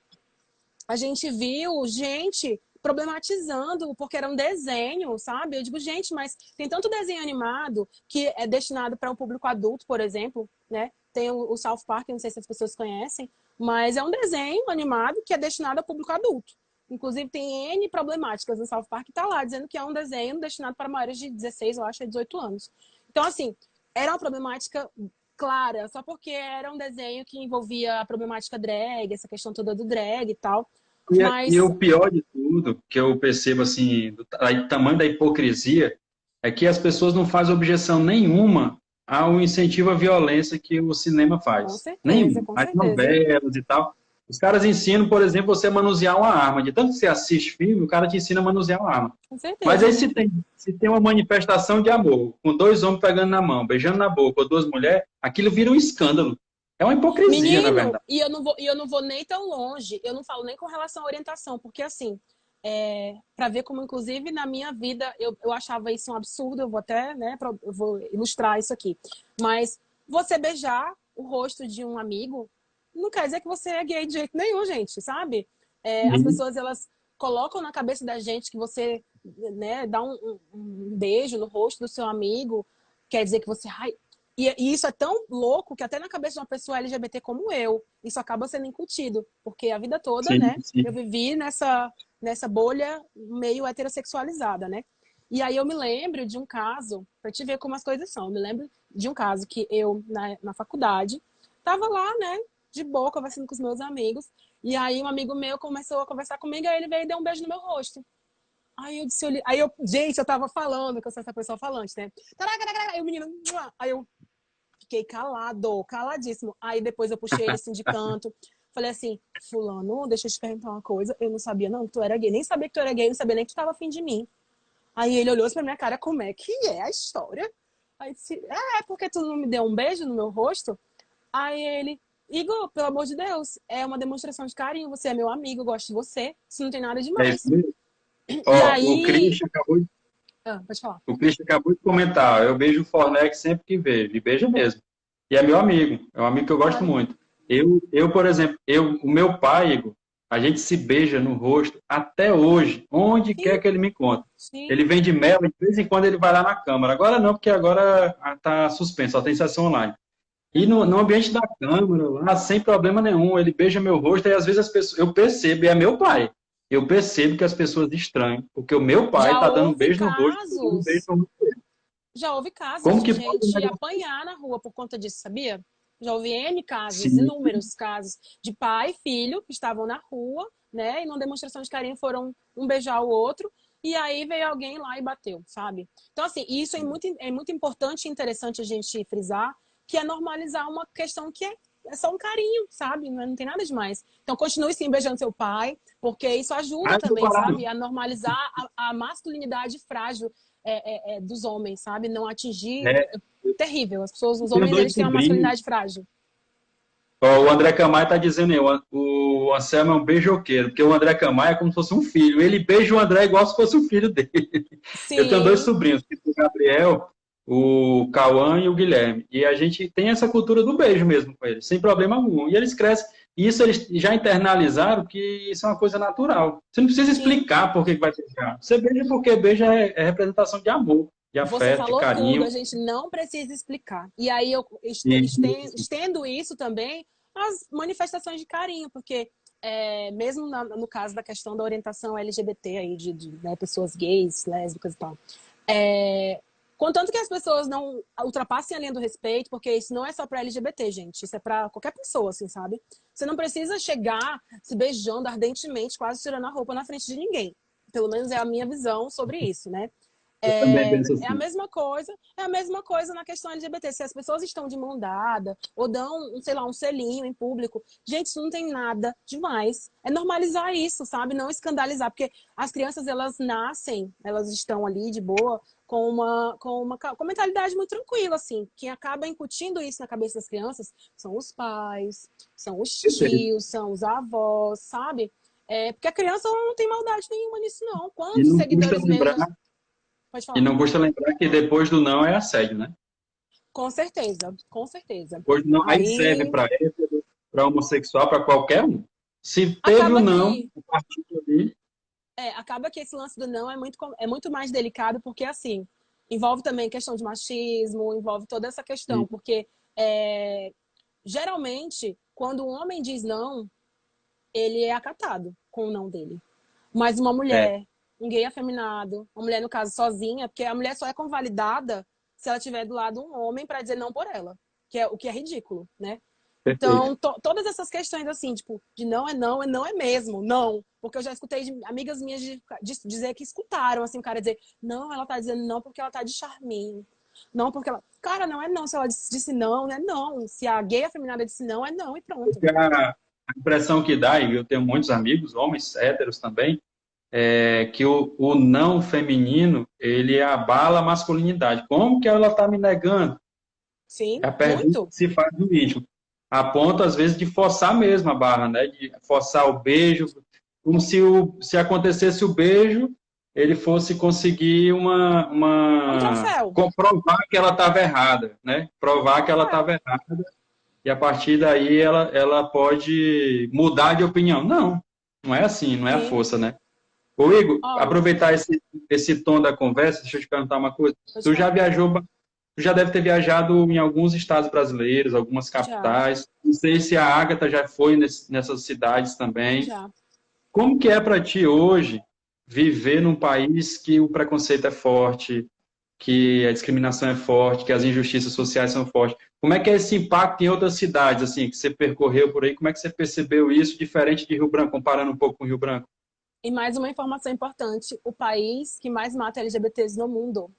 a gente viu gente problematizando porque era um desenho, sabe? Eu digo, gente, mas tem tanto desenho animado que é destinado para um público adulto, por exemplo, né? Tem o South Park, não sei se as pessoas conhecem, mas é um desenho animado que é destinado ao público adulto. Inclusive, tem N problemáticas no South Park, tá lá dizendo que é um desenho destinado para maiores de 16, eu acho, é 18 anos. Então, assim, era uma problemática clara, só porque era um desenho que envolvia a problemática drag, essa questão toda do drag e tal. E Mas, o pior de tudo, que eu percebo assim, do tamanho da hipocrisia, é que as pessoas não fazem objeção nenhuma ao incentivo à violência que o cinema com faz. certeza, Nenhuma. com As certeza, novelas e tal. Os caras ensinam, por exemplo, você a manusear uma arma. De tanto que você assiste filme, o cara te ensina a manusear uma arma. com Mas aí certeza. se tem uma manifestação de amor, com dois homens pegando na mão, beijando na boca, ou duas mulheres, aquilo vira um escândalo. É uma hipocrisia, na Menino, verdade. e eu não vou nem tão longe, eu não falo nem com relação à orientação, porque assim, para ver como, inclusive, na minha vida, eu achava isso um absurdo, eu vou até, né, eu vou ilustrar isso aqui. Mas você beijar o rosto de um amigo não quer dizer que você é gay de jeito nenhum, gente, sabe? As Sim, pessoas, elas colocam na cabeça da gente que você, né, dá um beijo no rosto do seu amigo, quer dizer que você, ai, e isso é tão louco que até na cabeça de uma pessoa LGBT como eu, isso acaba sendo incutido. Porque a vida toda, sim, né, eu sim. vivi nessa bolha meio heterossexualizada, né? E aí eu me lembro de um caso, pra te ver como as coisas são, eu me lembro de um caso que eu, na faculdade, tava lá, né, de boa, conversando com os meus amigos, e aí um amigo meu começou a conversar comigo, aí ele veio e deu um beijo no meu rosto. Aí eu disse, gente, eu tava falando, que eu sou essa pessoa falante, né? Aí o menino, aí eu fiquei caladíssimo. Aí depois eu puxei ele assim de canto. Falei assim, fulano, deixa eu te perguntar uma coisa. Eu não sabia não que tu era gay. Nem sabia que tu era gay, não sabia nem que tu tava afim de mim. Aí ele olhou assim pra minha cara, como é que é a história? Aí disse, porque tu não me deu um beijo no meu rosto? Aí ele, Igor, pelo amor de Deus, é uma demonstração de carinho. Você é meu amigo, eu gosto de você. Isso não tem nada É isso demais. mesmo. E Ó, o aí, Christian acabou. Ah, pode falar. O Christian acabou de comentar, eu beijo o Fornex sempre que vejo, e beija mesmo. E é meu amigo, é um amigo que eu gosto Claro. muito. Por exemplo, o meu pai, Igor, a gente se beija no rosto até hoje, onde quer Sim, que ele me encontre. Ele sim. vem de mel, de vez em quando ele vai lá na Câmara. Agora não, porque agora está suspenso, só tem sessão online. E no Uhum. ambiente da Câmara, lá, sem problema nenhum, ele beija meu rosto e às vezes as pessoas, eu percebo, e é meu pai, eu percebo que as pessoas estranham, porque o meu pai Já está dando um houve beijo no rosto, eu tô dando um beijo casos, no rosto. já houve casos Como de que pode um gente negócio apanhar na rua por conta disso, sabia? Já houve N casos, assim? inúmeros casos de pai e filho que estavam na rua, né? E numa demonstração de carinho foram um beijar o outro. E aí veio alguém lá e bateu, sabe? Então, assim, isso é muito importante e interessante a gente frisar, que é normalizar uma questão que é só um carinho, sabe? Não tem nada demais. Então, continue sim beijando seu pai, porque isso Ah, ajuda eu vou também, parar sabe? não. A normalizar a masculinidade frágil dos homens, sabe? Não atingir. É, Terrível. As pessoas, eu os tenho homens, dois eles têm uma sobrinhos. masculinidade frágil. Ó, o André Camai está dizendo aí, o Anselmo é um beijoqueiro, porque o André Camai é como se fosse um filho. Ele beija o André igual se fosse um filho dele. Eu tenho dois Sim, sobrinhos, o Gabriel, o Cauã e o Guilherme. E a gente tem essa cultura do beijo mesmo com eles, sem problema algum. E eles crescem. E isso eles já internalizaram que isso é uma coisa natural. Você não precisa sim. explicar por que vai beijar. Você beija porque beija é representação de amor, de Você afeto, de falou tudo, a carinho. gente não precisa explicar. E aí eu E, estendo isso também às manifestações de carinho, porque mesmo no caso da questão da orientação LGBT aí, né, pessoas gays, lésbicas e tal, é, contanto que as pessoas não ultrapassem a linha do respeito, porque isso não é só para LGBT, gente, isso é para qualquer pessoa, assim, sabe? Você não precisa chegar se beijando ardentemente, quase tirando a roupa na frente de ninguém. Pelo menos é a minha visão sobre isso, né? eu também É, penso é a assim. mesma coisa, é a mesma coisa na questão LGBT. Se as pessoas estão de mão dada ou dão, sei lá, um selinho em público, gente, isso não tem nada demais. É normalizar isso, sabe? Não escandalizar, porque as crianças elas nascem, elas estão ali de boa com uma mentalidade muito tranquila, assim. Quem acaba incutindo isso na cabeça das crianças são os pais, são os tios, são os avós, sabe? Porque a criança ela não tem maldade nenhuma nisso, não. E Quantos não custa seguidores meus lembrar já. Pode E falar. não custa lembrar que depois do não é assédio, né? Com certeza, com certeza. Depois do não, aí serve Aí para hétero, para homossexual, para qualquer um. Se teve o acaba não, que a partir dali, acaba que esse lance do não é muito mais delicado, porque assim, envolve também questão de machismo, envolve toda essa questão, e, porque é, geralmente, quando um homem diz não, ele é acatado com o não dele. Mas uma é, mulher, um gay afeminado, uma mulher, no caso, sozinha, porque a mulher só é convalidada se ela tiver do lado um homem para dizer não por ela, o que é ridículo, né? perfeito. Então, todas essas questões assim, tipo, de não é mesmo, não. Porque eu já escutei de amigas minhas de dizer que escutaram, assim, o cara dizer, não, ela tá dizendo não porque ela tá de charminho. Não porque ela. Cara, não é não. Se ela disse não, é não. Se a gay afeminada disse não, é não e pronto. Porque a impressão que dá, e eu tenho muitos amigos, homens héteros também, é que o não feminino, ele abala a masculinidade. Como que ela está me negando? Sim, É a pergunta muito. que se faz no íntimo. A ponto, às vezes, de forçar mesmo a barra, né? De forçar o beijo, como se acontecesse o beijo, ele fosse conseguir É um troféu. comprovar que ela estava errada, né? Provar que ela É, estava errada, e a partir daí ela pode mudar de opinião. Não, não é assim, não é a sim. força, né? Ô, Igor, Olha, aproveitar esse tom da conversa, deixa eu te perguntar uma coisa. pode Tu já falar. viajou, tu já deve ter viajado em alguns estados brasileiros, algumas Já, capitais. Não sei se a Ágata já foi nessas cidades também. já. Como que é para ti hoje viver num país que o preconceito é forte, que a discriminação é forte, que as injustiças sociais são fortes? Como é que é esse impacto em outras cidades, assim, que você percorreu por aí? Como é que você percebeu isso, diferente de Rio Branco, comparando um pouco com Rio Branco? E mais uma informação importante: o país que mais mata LGBTs no mundo.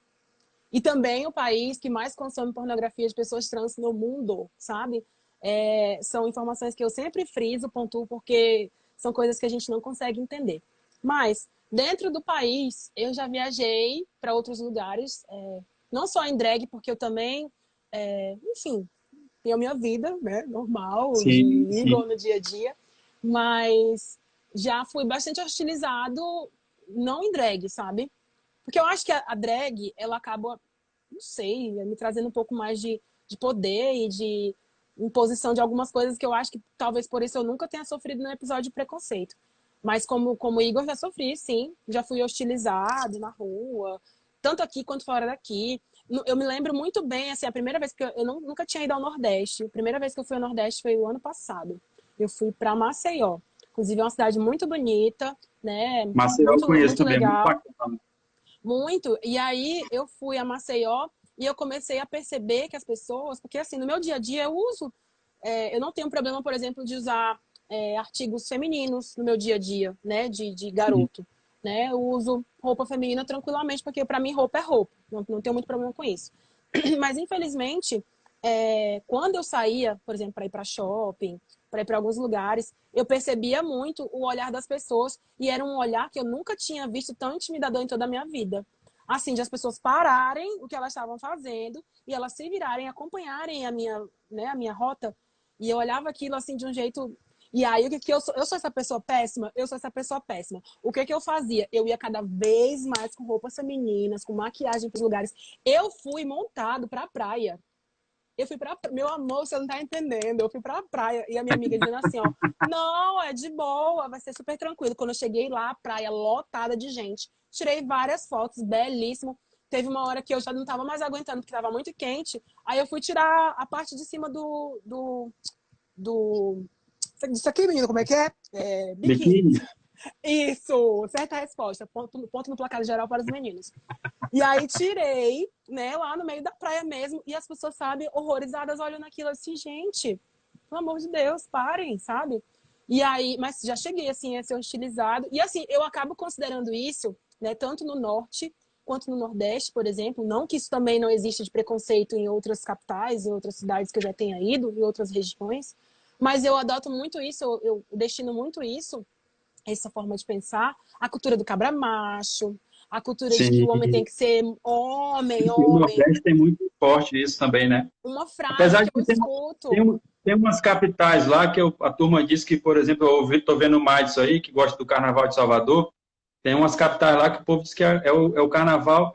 E também o país que mais consome pornografia de pessoas trans no mundo, sabe? São informações que eu sempre friso, pontuo, porque são coisas que a gente não consegue entender. Mas, dentro do país, eu já viajei para outros lugares, não só em drag, porque eu também, enfim, tenho a minha vida, né, normal, de Sim, sim. Igor no dia a dia, mas já fui bastante hostilizado, não em drag, sabe? Porque eu acho que a drag, ela acaba, não sei, me trazendo um pouco mais de poder e de imposição de algumas coisas que eu acho que talvez por isso eu nunca tenha sofrido no episódio de preconceito. Mas como Igor já sofri, sim. Já fui hostilizado na rua, tanto aqui quanto fora daqui. Eu me lembro muito bem, assim, a primeira vez que eu nunca tinha ido ao Nordeste. A primeira vez que eu fui ao Nordeste foi o ano passado. Eu fui para Maceió. Inclusive, é uma cidade muito bonita, né? Maceió eu Muito, conheço muito também, muito legal. bacana. Muito. E aí eu fui a Maceió e eu comecei a perceber que as pessoas, porque assim, no meu dia a dia eu uso, eu não tenho problema, por exemplo, de usar artigos femininos no meu dia a dia, né, de garoto. Né? Eu uso roupa feminina tranquilamente, porque para mim roupa é roupa, não tenho muito problema com isso. Mas infelizmente, quando eu saía, por exemplo, para ir para shopping, para ir para alguns lugares, eu percebia muito o olhar das pessoas e era um olhar que eu nunca tinha visto tão intimidador em toda a minha vida. Assim, de as pessoas pararem o que elas estavam fazendo e elas se virarem, acompanharem a minha rota. E eu olhava aquilo assim de um jeito. E aí, o que eu sou? Eu sou essa pessoa péssima? Eu sou essa pessoa péssima. O que eu fazia? Eu ia cada vez mais com roupas femininas, com maquiagem para os lugares. Eu fui montado para a praia. Eu fui pra... Meu amor, você não tá entendendo. Eu fui pra praia e a minha amiga dizendo assim, ó, não, é de boa, vai ser super tranquilo. Quando eu cheguei lá, a praia lotada de gente. Tirei várias fotos, belíssimo. Teve uma hora que eu já não tava mais aguentando, porque tava muito quente. Aí eu fui tirar a parte de cima do... Isso aqui, menino, como é que é? Biquíni. Biquíni? Isso, certa resposta. Ponto no placar geral para os meninos. E aí tirei, né, lá no meio da praia mesmo, e as pessoas, sabe, horrorizadas olhando aquilo assim, gente, pelo amor de Deus, parem, sabe? E aí, mas já cheguei, assim, a ser hostilizado. E assim, eu acabo considerando isso, né, tanto no Norte quanto no Nordeste, por exemplo, não que isso também não exista de preconceito em outras capitais, em outras cidades que eu já tenha ido, em outras regiões, mas eu adoto muito isso, eu destino muito isso, essa forma de pensar, a cultura do cabra macho, a cultura de que o Sim. homem tem que ser homem, E o homem. Nordeste tem muito forte isso também, né? Uma frase Apesar que de eu que escuto. tem umas capitais lá que a turma diz que, por exemplo, eu estou vendo mais disso aí, que gosta do Carnaval de Salvador. Tem umas capitais lá que o povo diz que é o carnaval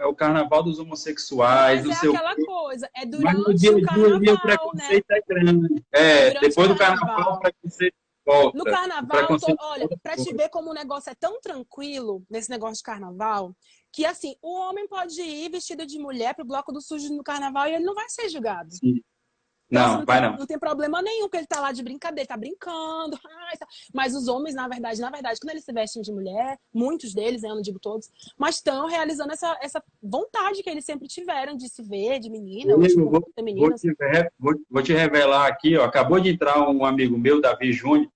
dos homossexuais, Mas não é sei o aquela quê. coisa, é Mas no durante dia o a dia o carnaval, né? preconceito é grande. É É, durante o depois do carnaval o carnaval. preconceito No volta. O carnaval, preconceito olha, volta pra te forte. ver como o negócio é tão tranquilo nesse negócio de carnaval, que assim, o homem pode ir vestido de mulher pro bloco do sujo no carnaval e ele não vai ser julgado. Sim. Então, assim, Não, vai não. não tem problema nenhum que ele tá lá de brincadeira, tá brincando. Mas os homens, na verdade, quando eles se vestem de mulher, muitos deles, né, eu não digo todos, mas estão realizando essa vontade que eles sempre tiveram de se ver, de menina, ou Eu tipo, roupas femininas. vou te revelar aqui, ó. Acabou de entrar um amigo meu, Davi Júnior,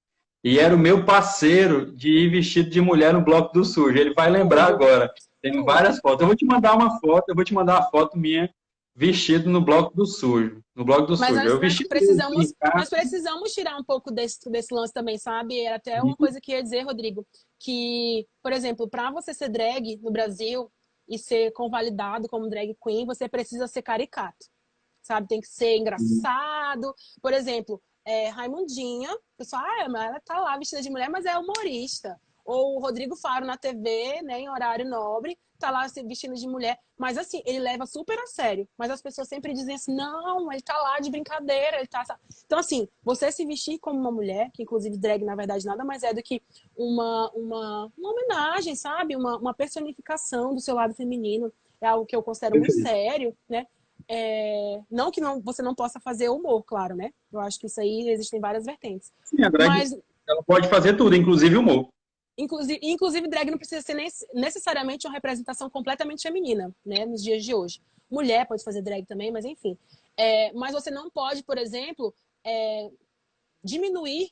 e era o meu parceiro de ir vestido de mulher no Bloco do Sujo. Ele vai lembrar Tudo, agora. Tem tudo. várias fotos. Eu vou te mandar uma foto, eu vou te mandar uma foto minha vestido no Bloco do Sujo. No Bloco do Mas Sujo. Eu nós vesti em precisamos, casa. nós precisamos tirar um pouco desse lance também, sabe? Era até uma coisa que eu ia dizer, Rodrigo, que, por exemplo, para você ser drag no Brasil e ser convalidado como drag queen, você precisa ser caricato, sabe? Tem que ser engraçado. Por exemplo, Raimundinha, o pessoal, mas ela tá lá vestida de mulher, mas é humorista. Ou o Rodrigo Faro na TV, né, em horário nobre, tá lá se vestindo de mulher. Mas assim, ele leva super a sério. Mas as pessoas sempre dizem assim, não, ele tá lá de brincadeira, ele tá... Então assim, você se vestir como uma mulher, que inclusive drag na verdade nada mais é do que uma homenagem, sabe? Uma personificação do seu lado feminino. É algo que eu considero muito sério, né? Não que você não possa fazer humor, claro, né? Eu acho que isso aí existem várias vertentes. Sim, a drag, Mas, ela pode fazer tudo, inclusive humor. inclusive, drag não precisa ser necessariamente uma representação completamente feminina, né? Nos dias de hoje. Mulher pode fazer drag também, mas enfim. Mas você não pode, por exemplo, diminuir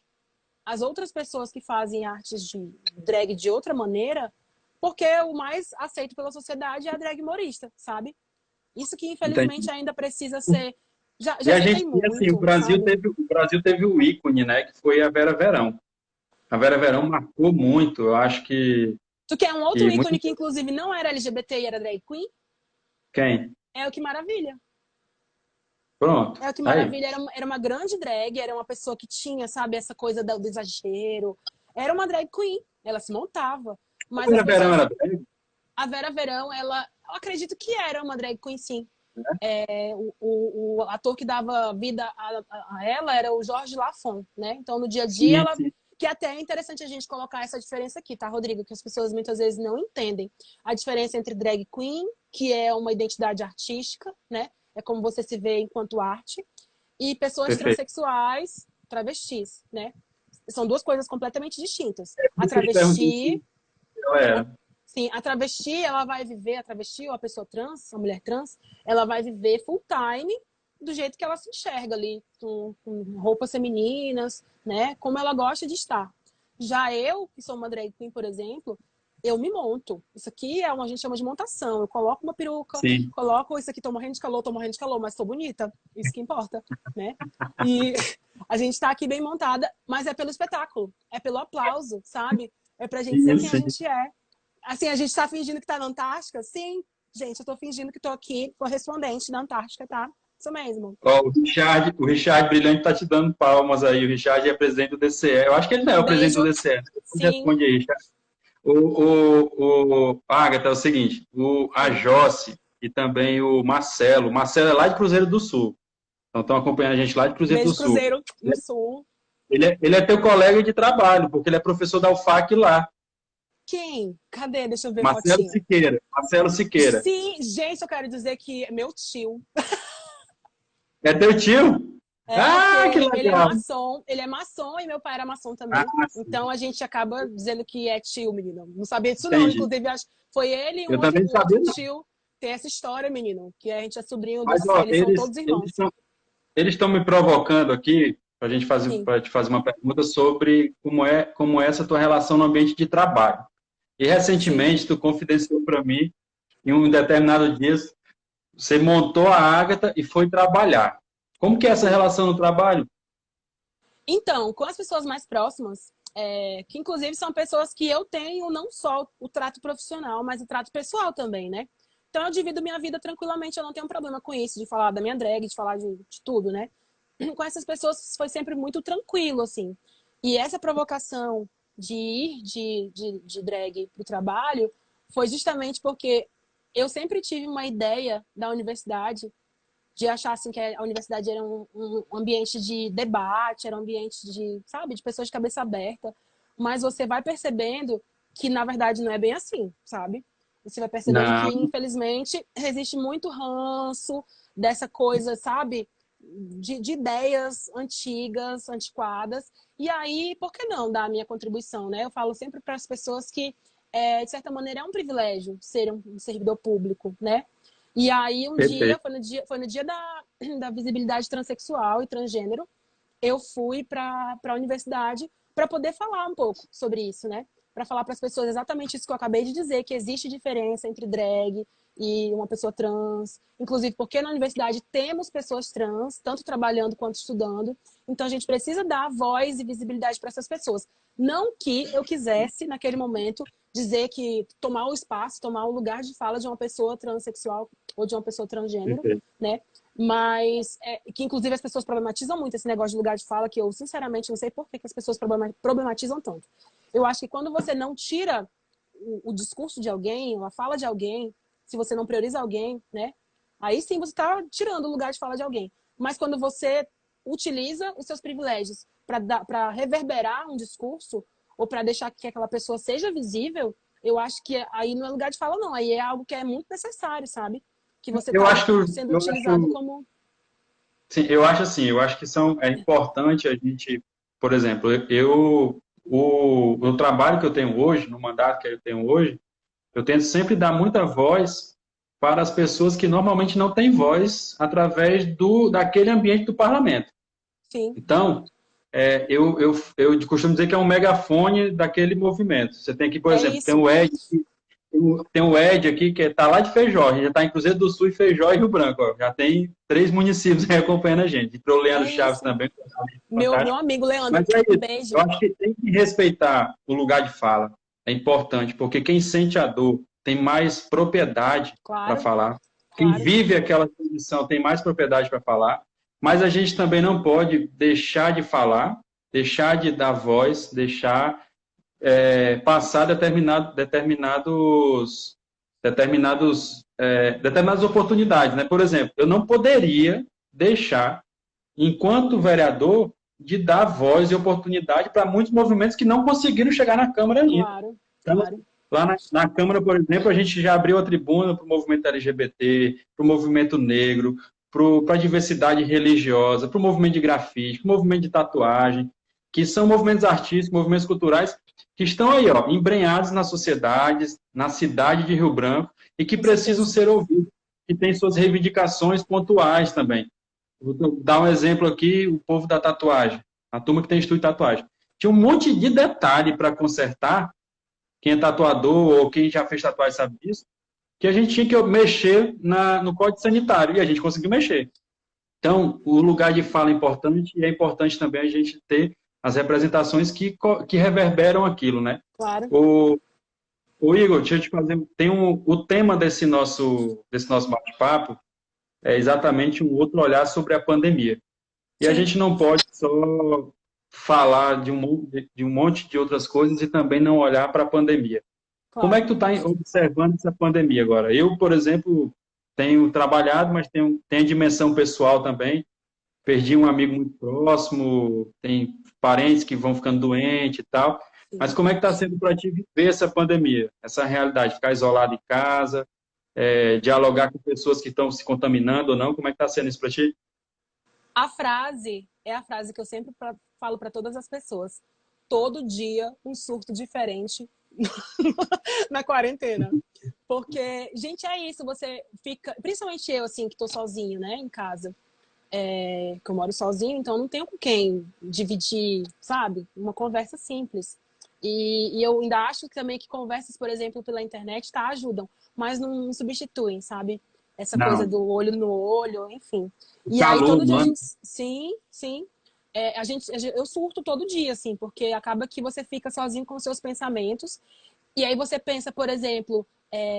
as outras pessoas que fazem artes de drag de outra maneira, porque o mais aceito pela sociedade é a drag humorista, sabe? Isso que, Entende? infelizmente, ainda precisa ser... E Já a se gente tem tem assim, muito, sabe? O Brasil teve o ícone, né, que foi a Vera Verão. A Vera Verão marcou muito, eu acho Tu quer um outro que ícone muito. que, inclusive, não era LGBT e era drag queen? Quem? É o Que Maravilha. Pronto, É o Que aí. Maravilha era uma grande drag, era uma pessoa que tinha, sabe, essa coisa do exagero. Era uma drag queen, ela se montava. A Mas as Vera Verão pessoas... era drag? A Vera Verão, ela acredito que era uma drag queen, sim. O ator que dava vida a ela era o Jorge Lafon, né? Então, no dia a dia, Sim, ela... sim. Que até é interessante a gente colocar essa diferença aqui, tá, Rodrigo? Que as pessoas muitas vezes não entendem. A diferença entre drag queen, que é uma identidade artística, né? É como você se vê enquanto arte, e pessoas Perfeito. transexuais, travestis, né? São duas coisas completamente distintas. Por A isso que eu te perguntei travesti, se ela era. sim, a travesti, ela vai viver, a travesti ou a pessoa trans, a mulher trans, ela vai viver full time do jeito que ela se enxerga ali, com roupas femininas, né? Como ela gosta de estar. Já eu, que sou uma drag queen, por exemplo, eu me monto. Isso aqui é uma, a gente chama de montação. Eu coloco uma peruca, Sim. coloco isso aqui, tô morrendo de calor, mas tô bonita. Isso que importa, né? E a gente tá aqui bem montada, mas é pelo espetáculo, é pelo aplauso, sabe? É pra gente ser Sim, quem a sim. gente é. Assim, a gente tá fingindo que tá na Antártica? Sim, gente, eu tô fingindo que tô aqui, correspondente da Antártica, tá? Isso mesmo. Ó, o Richard Brilhante tá te dando palmas aí. O Richard é presidente do DCE. Eu acho que ele não é Um o presidente do beijo. DCE. Sim. Responde aí, Richard. Agatha, é o seguinte, a Sim. Josse e também o Marcelo. O Marcelo é lá de Cruzeiro do Sul. Então estão acompanhando a gente lá de Cruzeiro do Beijo, Sul. Cruzeiro do Sul. Ele é teu colega de trabalho, porque ele é professor da UFAC lá. Quem? Cadê? Deixa eu ver Marcelo fotinho. Siqueira. Marcelo Siqueira. Sim, gente, eu quero dizer que é meu tio. É teu tio? É porque Ah, que legal. ele é maçom e meu pai era maçom Ah, também. sim. Então a gente acaba dizendo que é tio, menino. Não sabia disso, não. Entendi. Inclusive, acho foi ele e Eu também não um outro sabia, não. tio. Tem essa história, menino, que a gente é sobrinho Mas, dos. ó, Eles são todos irmãos. eles estão me provocando aqui para gente fazer, Sim, para te fazer uma pergunta sobre como é essa tua relação no ambiente de trabalho. E sim. recentemente tu confidenciou para mim, em um determinado dia, você montou a Ágata e foi trabalhar. Como que é essa Sim. relação no trabalho? Então, com as pessoas mais próximas, que inclusive são pessoas que eu tenho não só o trato profissional, mas o trato pessoal também, né? Então eu divido minha vida tranquilamente, eu não tenho problema com isso, de falar da minha drag, de falar de tudo, né? Com essas pessoas foi sempre muito tranquilo, assim. E essa provocação de ir de drag pro trabalho foi justamente porque eu sempre tive uma ideia da universidade de achar assim que a universidade era um ambiente de debate, era um ambiente de, sabe, de pessoas de cabeça aberta, mas você vai percebendo que na verdade não é bem assim, sabe? Você vai percebendo que Não, infelizmente existe muito ranço dessa coisa, sabe? De ideias antigas, antiquadas. E aí, por que não dar a minha contribuição, né? Eu falo sempre para as pessoas que, de certa maneira, é um privilégio ser um servidor público, né? E aí, um dia, perfeito. foi no dia da visibilidade transexual e transgênero, eu fui para a universidade para poder falar um pouco sobre isso, né? Para falar para as pessoas exatamente isso que eu acabei de dizer, que existe diferença entre drag e uma pessoa trans. Inclusive, porque na universidade temos pessoas trans, tanto trabalhando quanto estudando. Então, a gente precisa dar voz e visibilidade para essas pessoas. Não que eu quisesse, naquele momento, dizer que tomar o espaço, tomar o lugar de fala de uma pessoa transexual ou de uma pessoa transgênero, Perfeito. né? Mas que inclusive as pessoas problematizam muito esse negócio de lugar de fala, que eu sinceramente não sei por que as pessoas problematizam tanto. Eu acho que quando você não tira o discurso de alguém, a fala de alguém, se você não prioriza alguém, né? Aí sim você está tirando o lugar de fala de alguém. Mas quando você utiliza os seus privilégios para reverberar um discurso ou para deixar que aquela pessoa seja visível, eu acho que aí não é lugar de fala, não. Aí é algo que é muito necessário, sabe? Que você Eu está acho que sendo utilizado como... sim, eu acho assim, eu acho que é importante a gente, por exemplo, o trabalho que eu tenho hoje, no mandato que eu tenho hoje, eu tento sempre dar muita voz para as pessoas que normalmente não têm voz através daquele ambiente do parlamento. Sim, Então, eu costumo dizer que é um megafone daquele movimento. Você tem aqui, por é exemplo, isso. tem o Ed aqui, que está lá de Feijó, a gente já está em Cruzeiro do Sul, e Feijó e Rio Branco. Ó. Já tem 3 municípios aí acompanhando a gente. E o Leandro É Chaves isso. também, Meu fantástico. amigo Leandro, Mas é um isso. Eu beijo. acho que tem que respeitar o lugar de fala. É importante, porque quem sente a dor tem mais propriedade para Claro, falar. Quem claro. vive aquela condição tem mais propriedade para falar. Mas a gente também não pode deixar de falar, deixar de dar voz, deixar passar determinados determinadas oportunidades, né? Por exemplo, eu não poderia deixar, enquanto vereador, de dar voz e oportunidade para muitos movimentos que não conseguiram chegar na Câmara ainda. Claro, Então, claro. lá na Câmara, por exemplo, a gente já abriu a tribuna para o movimento LGBT, para o movimento negro, para a diversidade religiosa, para o movimento de grafite, para o movimento de tatuagem, que são movimentos artísticos, movimentos culturais, que estão aí, ó, embrenhados nas sociedades, na cidade de Rio Branco, e que Com precisam certeza. ser ouvidos, que têm suas reivindicações pontuais também. Vou dar um exemplo aqui, o povo da tatuagem, a turma que tem estúdio de tatuagem. Tinha um monte de detalhe para consertar, quem é tatuador ou quem já fez tatuagem sabe disso, que a gente tinha que mexer no código sanitário, e a gente conseguiu mexer. Então, o lugar de fala é importante, e é importante também a gente ter as representações que reverberam aquilo, né? Claro. O Igor, deixa eu te fazer, o tema desse nosso bate-papo é exatamente um outro olhar sobre a pandemia. E a Sim, gente não pode só falar de um monte de outras coisas e também não olhar para a pandemia. Como é claro. que tu está observando essa pandemia agora? Eu, por exemplo, tenho trabalhado, mas tenho a dimensão pessoal também. Perdi um amigo muito próximo, tem parentes que vão ficando doentes e tal. Mas Sim. como é que está sendo para ti viver essa pandemia, essa realidade? Ficar isolado em casa, dialogar com pessoas que estão se contaminando ou não? Como é que está sendo isso para ti? A frase é a frase que eu sempre falo para todas as pessoas. Todo dia um surto diferente na quarentena. Porque, gente, é isso, você fica. Principalmente eu, assim, que tô sozinho, né, em casa. Que eu moro sozinho, então não tenho com quem dividir, sabe? Uma conversa simples. E eu ainda acho também que conversas, por exemplo, pela internet, tá, ajudam, mas não substituem, sabe? Essa coisa Não, do olho no olho, enfim. o E aí calor todo dia a humano. gente. Sim, sim. Eu surto todo dia, assim, porque acaba que você fica sozinho com os seus pensamentos e aí você pensa, por exemplo,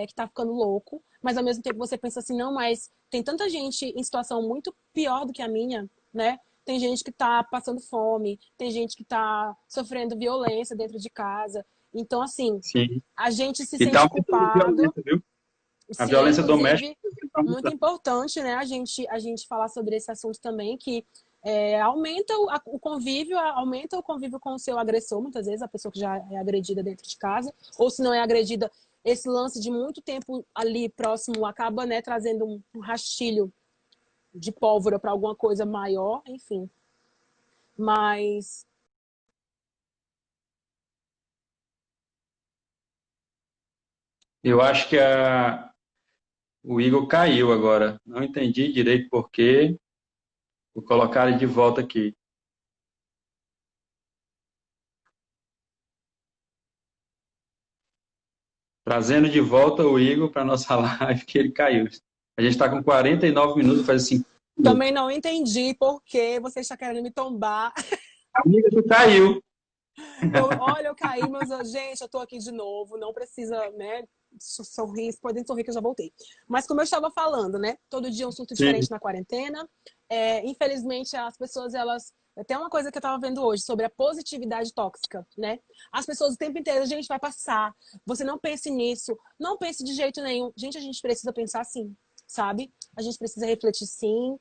que tá ficando louco, mas ao mesmo tempo você pensa assim, não, mas tem tanta gente em situação muito pior do que a minha, né? Tem gente que tá passando fome, tem gente que tá sofrendo violência dentro de casa. Então, assim, Sim. a gente se E está sente aumentando a culpado. violência, viu? A Sim, violência doméstica inclusive, está muito aumentando. importante, né, a gente falar sobre esse assunto também, que aumenta o convívio, aumenta o convívio com o seu agressor, muitas vezes, a pessoa que já é agredida dentro de casa, ou se não é agredida, esse lance de muito tempo ali próximo acaba, né, trazendo um rastilho de pólvora para alguma coisa maior, enfim. Mas Eu acho que o Igor caiu agora. Não entendi direito por quê. Vou colocar ele de volta aqui. Trazendo de volta o Igor para nossa live, que ele caiu. A gente está com 49 minutos, faz 5 minutos. também não entendi por que você está querendo me tombar. Amiga, tu caiu. Olha, eu caí, mas, gente, eu tô aqui de novo. Não precisa, né, sorrir. Podem sorrir que eu já voltei. Mas como eu estava falando, né? Todo dia um surto Sim. diferente na quarentena. Infelizmente, as pessoas, elas... Até uma coisa que eu tava vendo hoje sobre a positividade tóxica, né? As pessoas o tempo inteiro, gente, vai passar. Você não pense nisso. Não pense de jeito nenhum. Gente, a gente precisa pensar sim, sabe? A gente precisa refletir sim.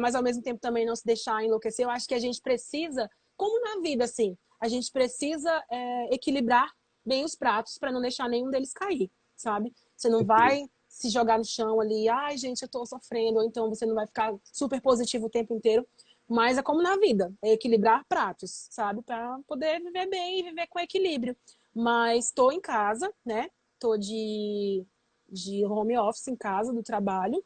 Mas ao mesmo tempo também não se deixar enlouquecer. Eu acho que a gente precisa, como na vida, assim, a gente precisa equilibrar bem os pratos para não deixar nenhum deles cair, sabe? Você não vai se jogar no chão ali, ai, gente, eu tô sofrendo, ou então você não vai ficar super positivo o tempo inteiro. Mas é como na vida, é equilibrar pratos, sabe? Para poder viver bem e viver com equilíbrio. Mas estou em casa, né? Tô de home office em casa, do trabalho,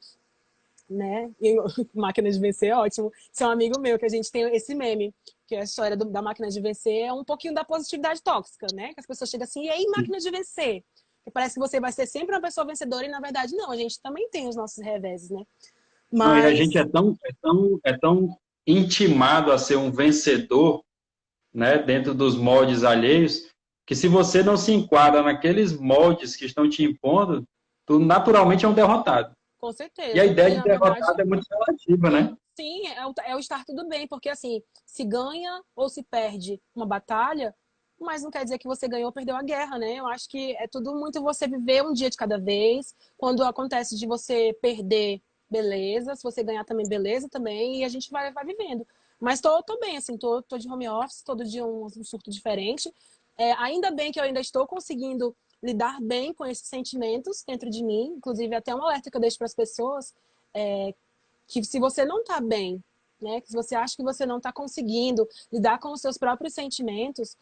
né? E máquina de vencer é ótimo. Isso é um amigo meu que a gente tem esse meme, que é a história da máquina de vencer, é um pouquinho da positividade tóxica, né? Que as pessoas chegam assim, e aí, máquina de vencer? Que parece que você vai ser sempre uma pessoa vencedora e na verdade não, a gente também tem os nossos reveses, né? Não, e a gente Mas é tão intimado a ser um vencedor, né, dentro dos moldes alheios, que se você não se enquadra naqueles moldes que estão te impondo, tu naturalmente é um derrotado. com E a certeza. ideia E de na verdade, derrotado é muito relativa, né? sim, é o estar tudo bem, porque assim, se ganha ou se perde uma batalha, mas não quer dizer que você ganhou ou perdeu a guerra, né? Eu acho que é tudo muito você viver um dia de cada vez. Quando acontece de você perder, beleza. Se você ganhar também, beleza também. E a gente vai vivendo. Mas tô bem, assim, tô de home office, todo dia um surto diferente. Ainda bem que eu ainda estou conseguindo lidar bem com esses sentimentos dentro de mim. Inclusive, até um alerta que eu deixo para as pessoas, que se você não tá bem, né, que se você acha que você não está conseguindo lidar com os seus próprios sentimentos,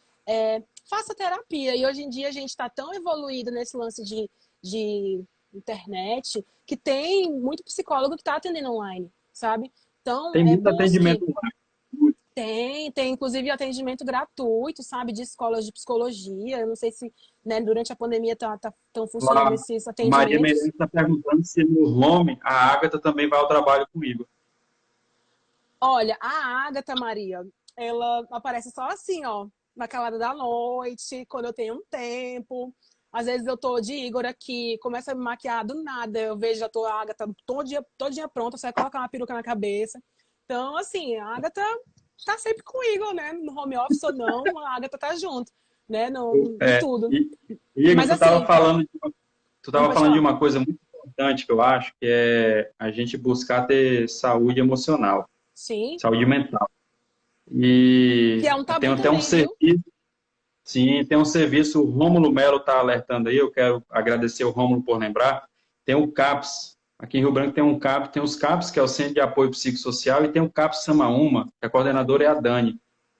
faça terapia. E hoje em dia a gente está tão evoluído nesse lance de internet que tem muito psicólogo que está atendendo online, sabe? Então, Tem muito busque. atendimento online. Tem inclusive atendimento gratuito, sabe, de escolas de psicologia. Eu não sei se, né, durante a pandemia estão funcionando A esses Maria atendimentos. Menezes está perguntando se no home a Agatha também vai ao trabalho comigo. Olha, a Agatha Maria, ela aparece só assim, ó, na calada da noite, quando eu tenho um tempo. Às vezes eu tô de Igor aqui, começa a me maquiar do nada, eu vejo, já tô a Agatha todo dia pronta, só vai colocar uma peruca na cabeça. Então, assim, a Agatha tá sempre com o Igor, né? No home office ou não, a Agatha tá junto, né? Em É, tudo. e, Igor, Mas assim, tu tava pode falando de falar. uma coisa muito importante que eu acho, que é a gente buscar ter saúde emocional, Sim, saúde mental. que E é um tem tabu até um também, viu? serviço, sim, tem um serviço, o Rômulo Melo está alertando aí, eu quero agradecer o Rômulo por lembrar, tem o CAPS, aqui em Rio Branco tem um CAPS, tem os CAPS, que é o Centro de Apoio Psicossocial, e tem o CAPS Samaúma, que a coordenadora é a Dani.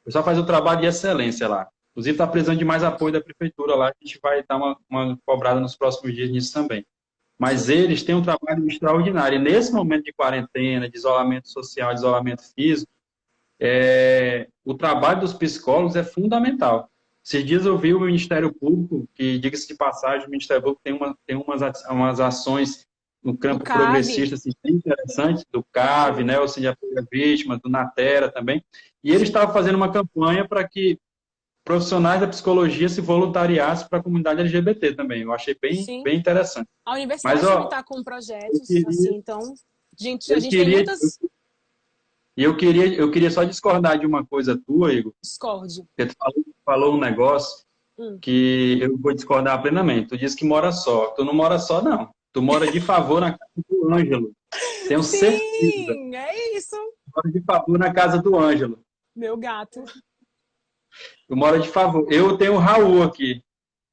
O pessoal faz um trabalho de excelência lá. Inclusive está precisando de mais apoio da prefeitura lá, a gente vai dar uma cobrada nos próximos dias nisso também. Mas Sim, eles têm um trabalho extraordinário. E nesse momento de quarentena, de isolamento social, de isolamento físico, o trabalho dos psicólogos é fundamental. Esses dias eu vi o Ministério Público, que, diga-se de passagem, o Ministério Público tem umas ações no do campo CAV. progressista assim, bem interessantes, do CAV, Sim, né, o Centro de Apoio à Vítima, do Natera também, e eles sim. estavam fazendo uma campanha para que profissionais da psicologia se voluntariassem para a comunidade LGBT também. Eu achei bem, Sim. bem interessante. A Mas, universidade também ó, está com eu projetos, queria, assim, então a eu gente tem queria, muitas eu queria só discordar de uma coisa tua, Igor, discórdia. porque tu falou um negócio Hum. que eu vou discordar plenamente. Tu disse que mora só. Tu não mora só, não. Tu mora de favor na casa do Ângelo. Tenho certeza. Sim, é isso. Tu mora de favor na casa do Ângelo. Meu gato. Tu mora de favor. Eu tenho o Raul aqui.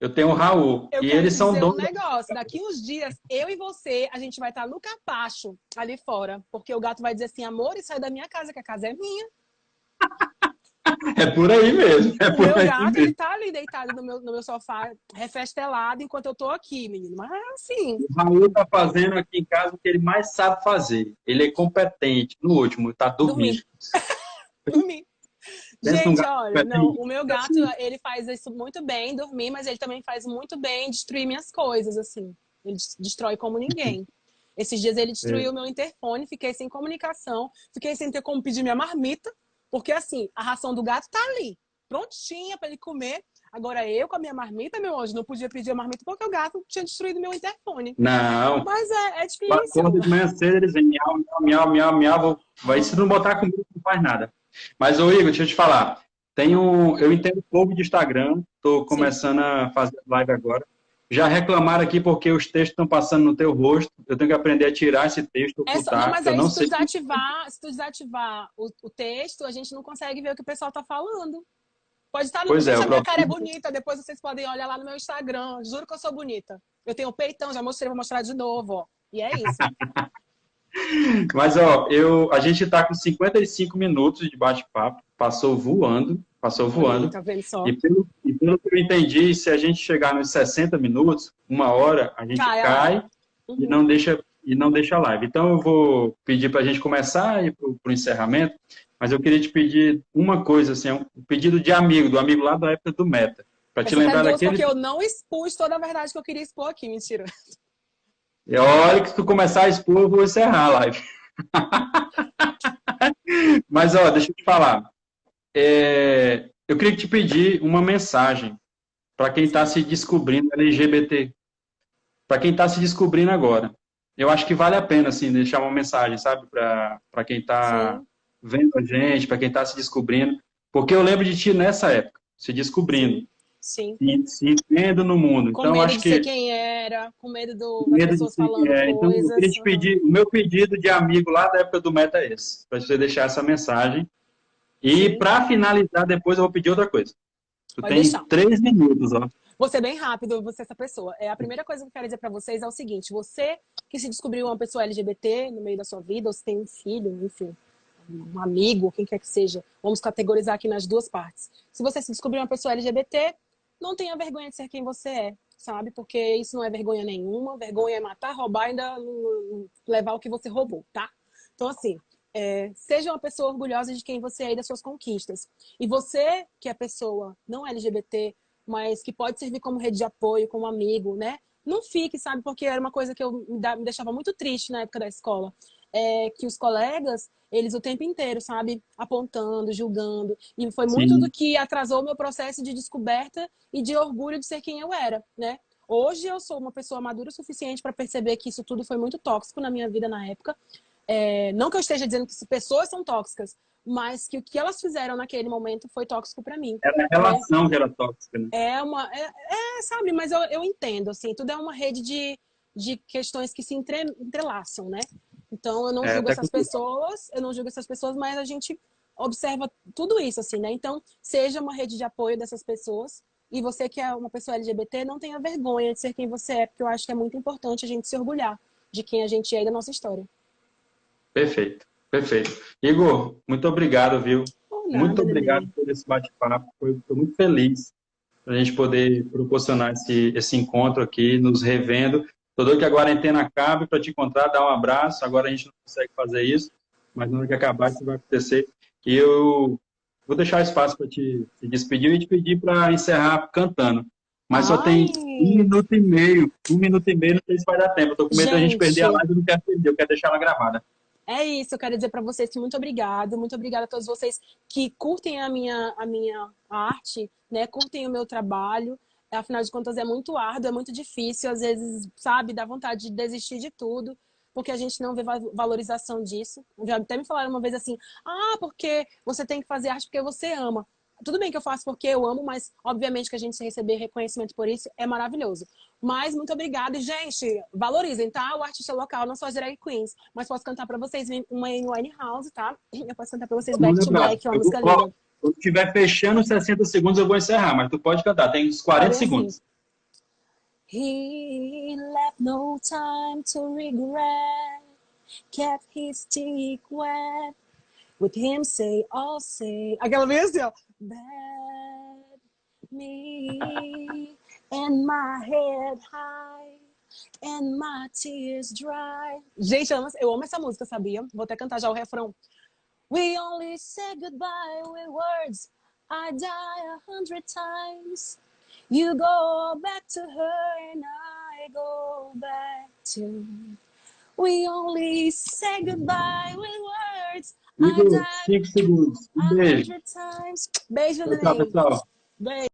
Eu tenho o Raul. Eu E quero eles te são dizer um donos. negócio. Daqui uns dias, eu e você, a gente vai estar no capacho ali fora. Porque o gato vai dizer assim, amor, e sai da minha casa, que a casa é minha. É por aí mesmo. É O por meu aí gato, ele mesmo. tá ali deitado no meu sofá, refestelado, enquanto eu tô aqui, menino. Mas assim, O Raul está fazendo aqui em casa o que ele mais sabe fazer. Ele é competente. No último, está dormindo. dormir. Dormir. Pensa num Gente, gato olha, não, competente. o meu gato, Assim, ele faz isso muito bem, dormir, mas ele também faz muito bem destruir minhas coisas, assim. Ele destrói como ninguém. Esses dias ele é. destruiu meu interfone, fiquei sem comunicação, fiquei sem ter como pedir minha marmita, porque assim, a ração do gato tá ali, prontinha para ele comer. Agora eu com a minha marmita, meu anjo, não podia pedir a marmita porque o gato tinha destruído meu interfone. Não. Mas é Eu difícil. acordo de manhã cedo, eles vêm miau, miau, miau, miau, miau. Vai, se não botar comida, não faz nada. Mas, ô Igor, deixa eu te falar. Eu entendo pouco de Instagram, estou Sim. começando a fazer live agora. Já reclamaram aqui porque os textos estão passando no teu rosto. Eu tenho que aprender a tirar esse texto, Não, ocultar, mas que eu aí não se tu sei. desativar, o texto, a gente não consegue ver o que o pessoal tá falando. Pode estar. Pois é, Gente, o a minha cara é problema. bonita. Depois vocês podem olhar lá no meu Instagram. Juro que eu sou bonita. Eu tenho peitão, já mostrei, vou mostrar de novo, ó. E é isso. Mas, ó, a gente está com 55 minutos de bate-papo. Passou voando, passou Olha aí, voando. tá vendo só? E pelo que eu entendi, se a gente chegar nos 60 minutos, uma hora, a gente Cai a live. cai e Uhum. não deixa a live. Então, eu vou pedir para a gente começar e para o encerramento, mas eu queria te pedir uma coisa, assim, um pedido de amigo, do amigo lá da época do Meta, para Vai te ser lembrar caridoso porque daquele. eu não expus toda a verdade que eu queria expor aqui. Mentira. É hora que tu começar a expor, eu vou encerrar a live. Mas, ó, deixa eu te falar. Eu queria te pedir uma mensagem para quem está Sim, se descobrindo LGBT, para quem está se descobrindo agora. Eu acho que vale a pena, assim, deixar uma mensagem, sabe, para quem está sim, vendo a gente, para quem está se descobrindo. Porque eu lembro de ti nessa época, se descobrindo. sim. Sim. se vendo no mundo. Com Então, medo acho de ser que quem era, com medo das medo de pessoas ser quem falando é. Então, eu queria coisas. te pedir, o meu pedido de amigo lá da época do Meta é esse, para você deixar essa mensagem. E Sim, para finalizar, depois eu vou pedir outra coisa. Tu pode tem deixar. 3 minutos, ó. Vou ser bem rápido, você essa pessoa. A primeira coisa que eu quero dizer para vocês é o seguinte: você que se descobriu uma pessoa LGBT no meio da sua vida, ou se tem um filho, enfim, um amigo, quem quer que seja, vamos categorizar aqui nas duas partes. Se você se descobriu uma pessoa LGBT, não tenha vergonha de ser quem você é, sabe? Porque isso não é vergonha nenhuma. Vergonha é matar, roubar e ainda levar o que você roubou, tá? Então, assim, seja uma pessoa orgulhosa de quem você é e das suas conquistas. E você, que é pessoa não LGBT, mas que pode servir como rede de apoio, como amigo, né? Não fique, sabe? Porque era uma coisa que me deixava muito triste na época da escola. Que os colegas, eles o tempo inteiro, sabe? Apontando, julgando. E foi muito do Sim, que atrasou o meu processo de descoberta e de orgulho de ser quem eu era, né? Hoje eu sou uma pessoa madura o suficiente para perceber que isso tudo foi muito tóxico na minha vida na época. Não que eu esteja dizendo que pessoas são tóxicas, mas que o que elas fizeram naquele momento foi tóxico para mim, era a né? relação que era tóxica, né? Sabe, mas eu entendo, assim, tudo é uma rede de questões que se entrelaçam, né? Então eu não É julgo até essas cultural. pessoas, mas a gente observa tudo isso, assim, né? Então, seja uma rede de apoio dessas pessoas, e você que é uma pessoa LGBT, não tenha vergonha de ser quem você é, porque eu acho que é muito importante a gente se orgulhar de quem a gente é e da nossa história. Perfeito, perfeito. Igor, muito obrigado, viu? Por Muito nada, obrigado neném. por esse bate-papo. Estou muito feliz a gente poder proporcionar esse encontro aqui, nos revendo. Estou doido que a quarentena acabe para te encontrar, dar um abraço. Agora a gente não consegue fazer isso, mas na hora que acabar isso vai acontecer. E eu vou deixar espaço para te despedir e te pedir para encerrar cantando. Mas só Ai, tem 1 minuto e meio. 1 minuto e meio, não sei se vai dar tempo. Estou com medo da gente perder a gente, live e não quero perder, eu quero deixar ela gravada. é isso. Eu quero dizer para vocês que muito obrigada a todos vocês que curtem a minha arte, né? Curtem o meu trabalho. Afinal de contas, é muito árduo, é muito difícil. Às vezes, sabe, dá vontade de desistir de tudo, porque a gente não vê valorização disso. Já até me falaram uma vez assim: porque você tem que fazer arte porque você ama. Tudo bem que eu faço porque eu amo, mas obviamente que a gente receber reconhecimento por isso é maravilhoso. Mas muito obrigada. E, gente, valorizem, tá? O artista local, não só as drag queens. Mas posso cantar pra vocês uma Amy House, tá? Eu posso cantar pra vocês Back to Gabriel, Black, que é uma música linda. quando estiver fechando os 60 segundos, eu vou encerrar, mas tu pode cantar, tem uns Tá 40 bem assim. segundos. He left no time to regret, kept his cheek wet, with him say, all say. Aquela vez assim, ó. Bad me and my head high and my tears dry. Gente, eu amo essa música, sabia? Vou até cantar já o refrão. We only say goodbye with words. I die 100 times. You go back to her and I go back to. We only say goodbye with words. I Igor, die 5 segundos. Um a beijo. hundred times. Beijo, Tchau, tchau, neném. pessoal. Beijo.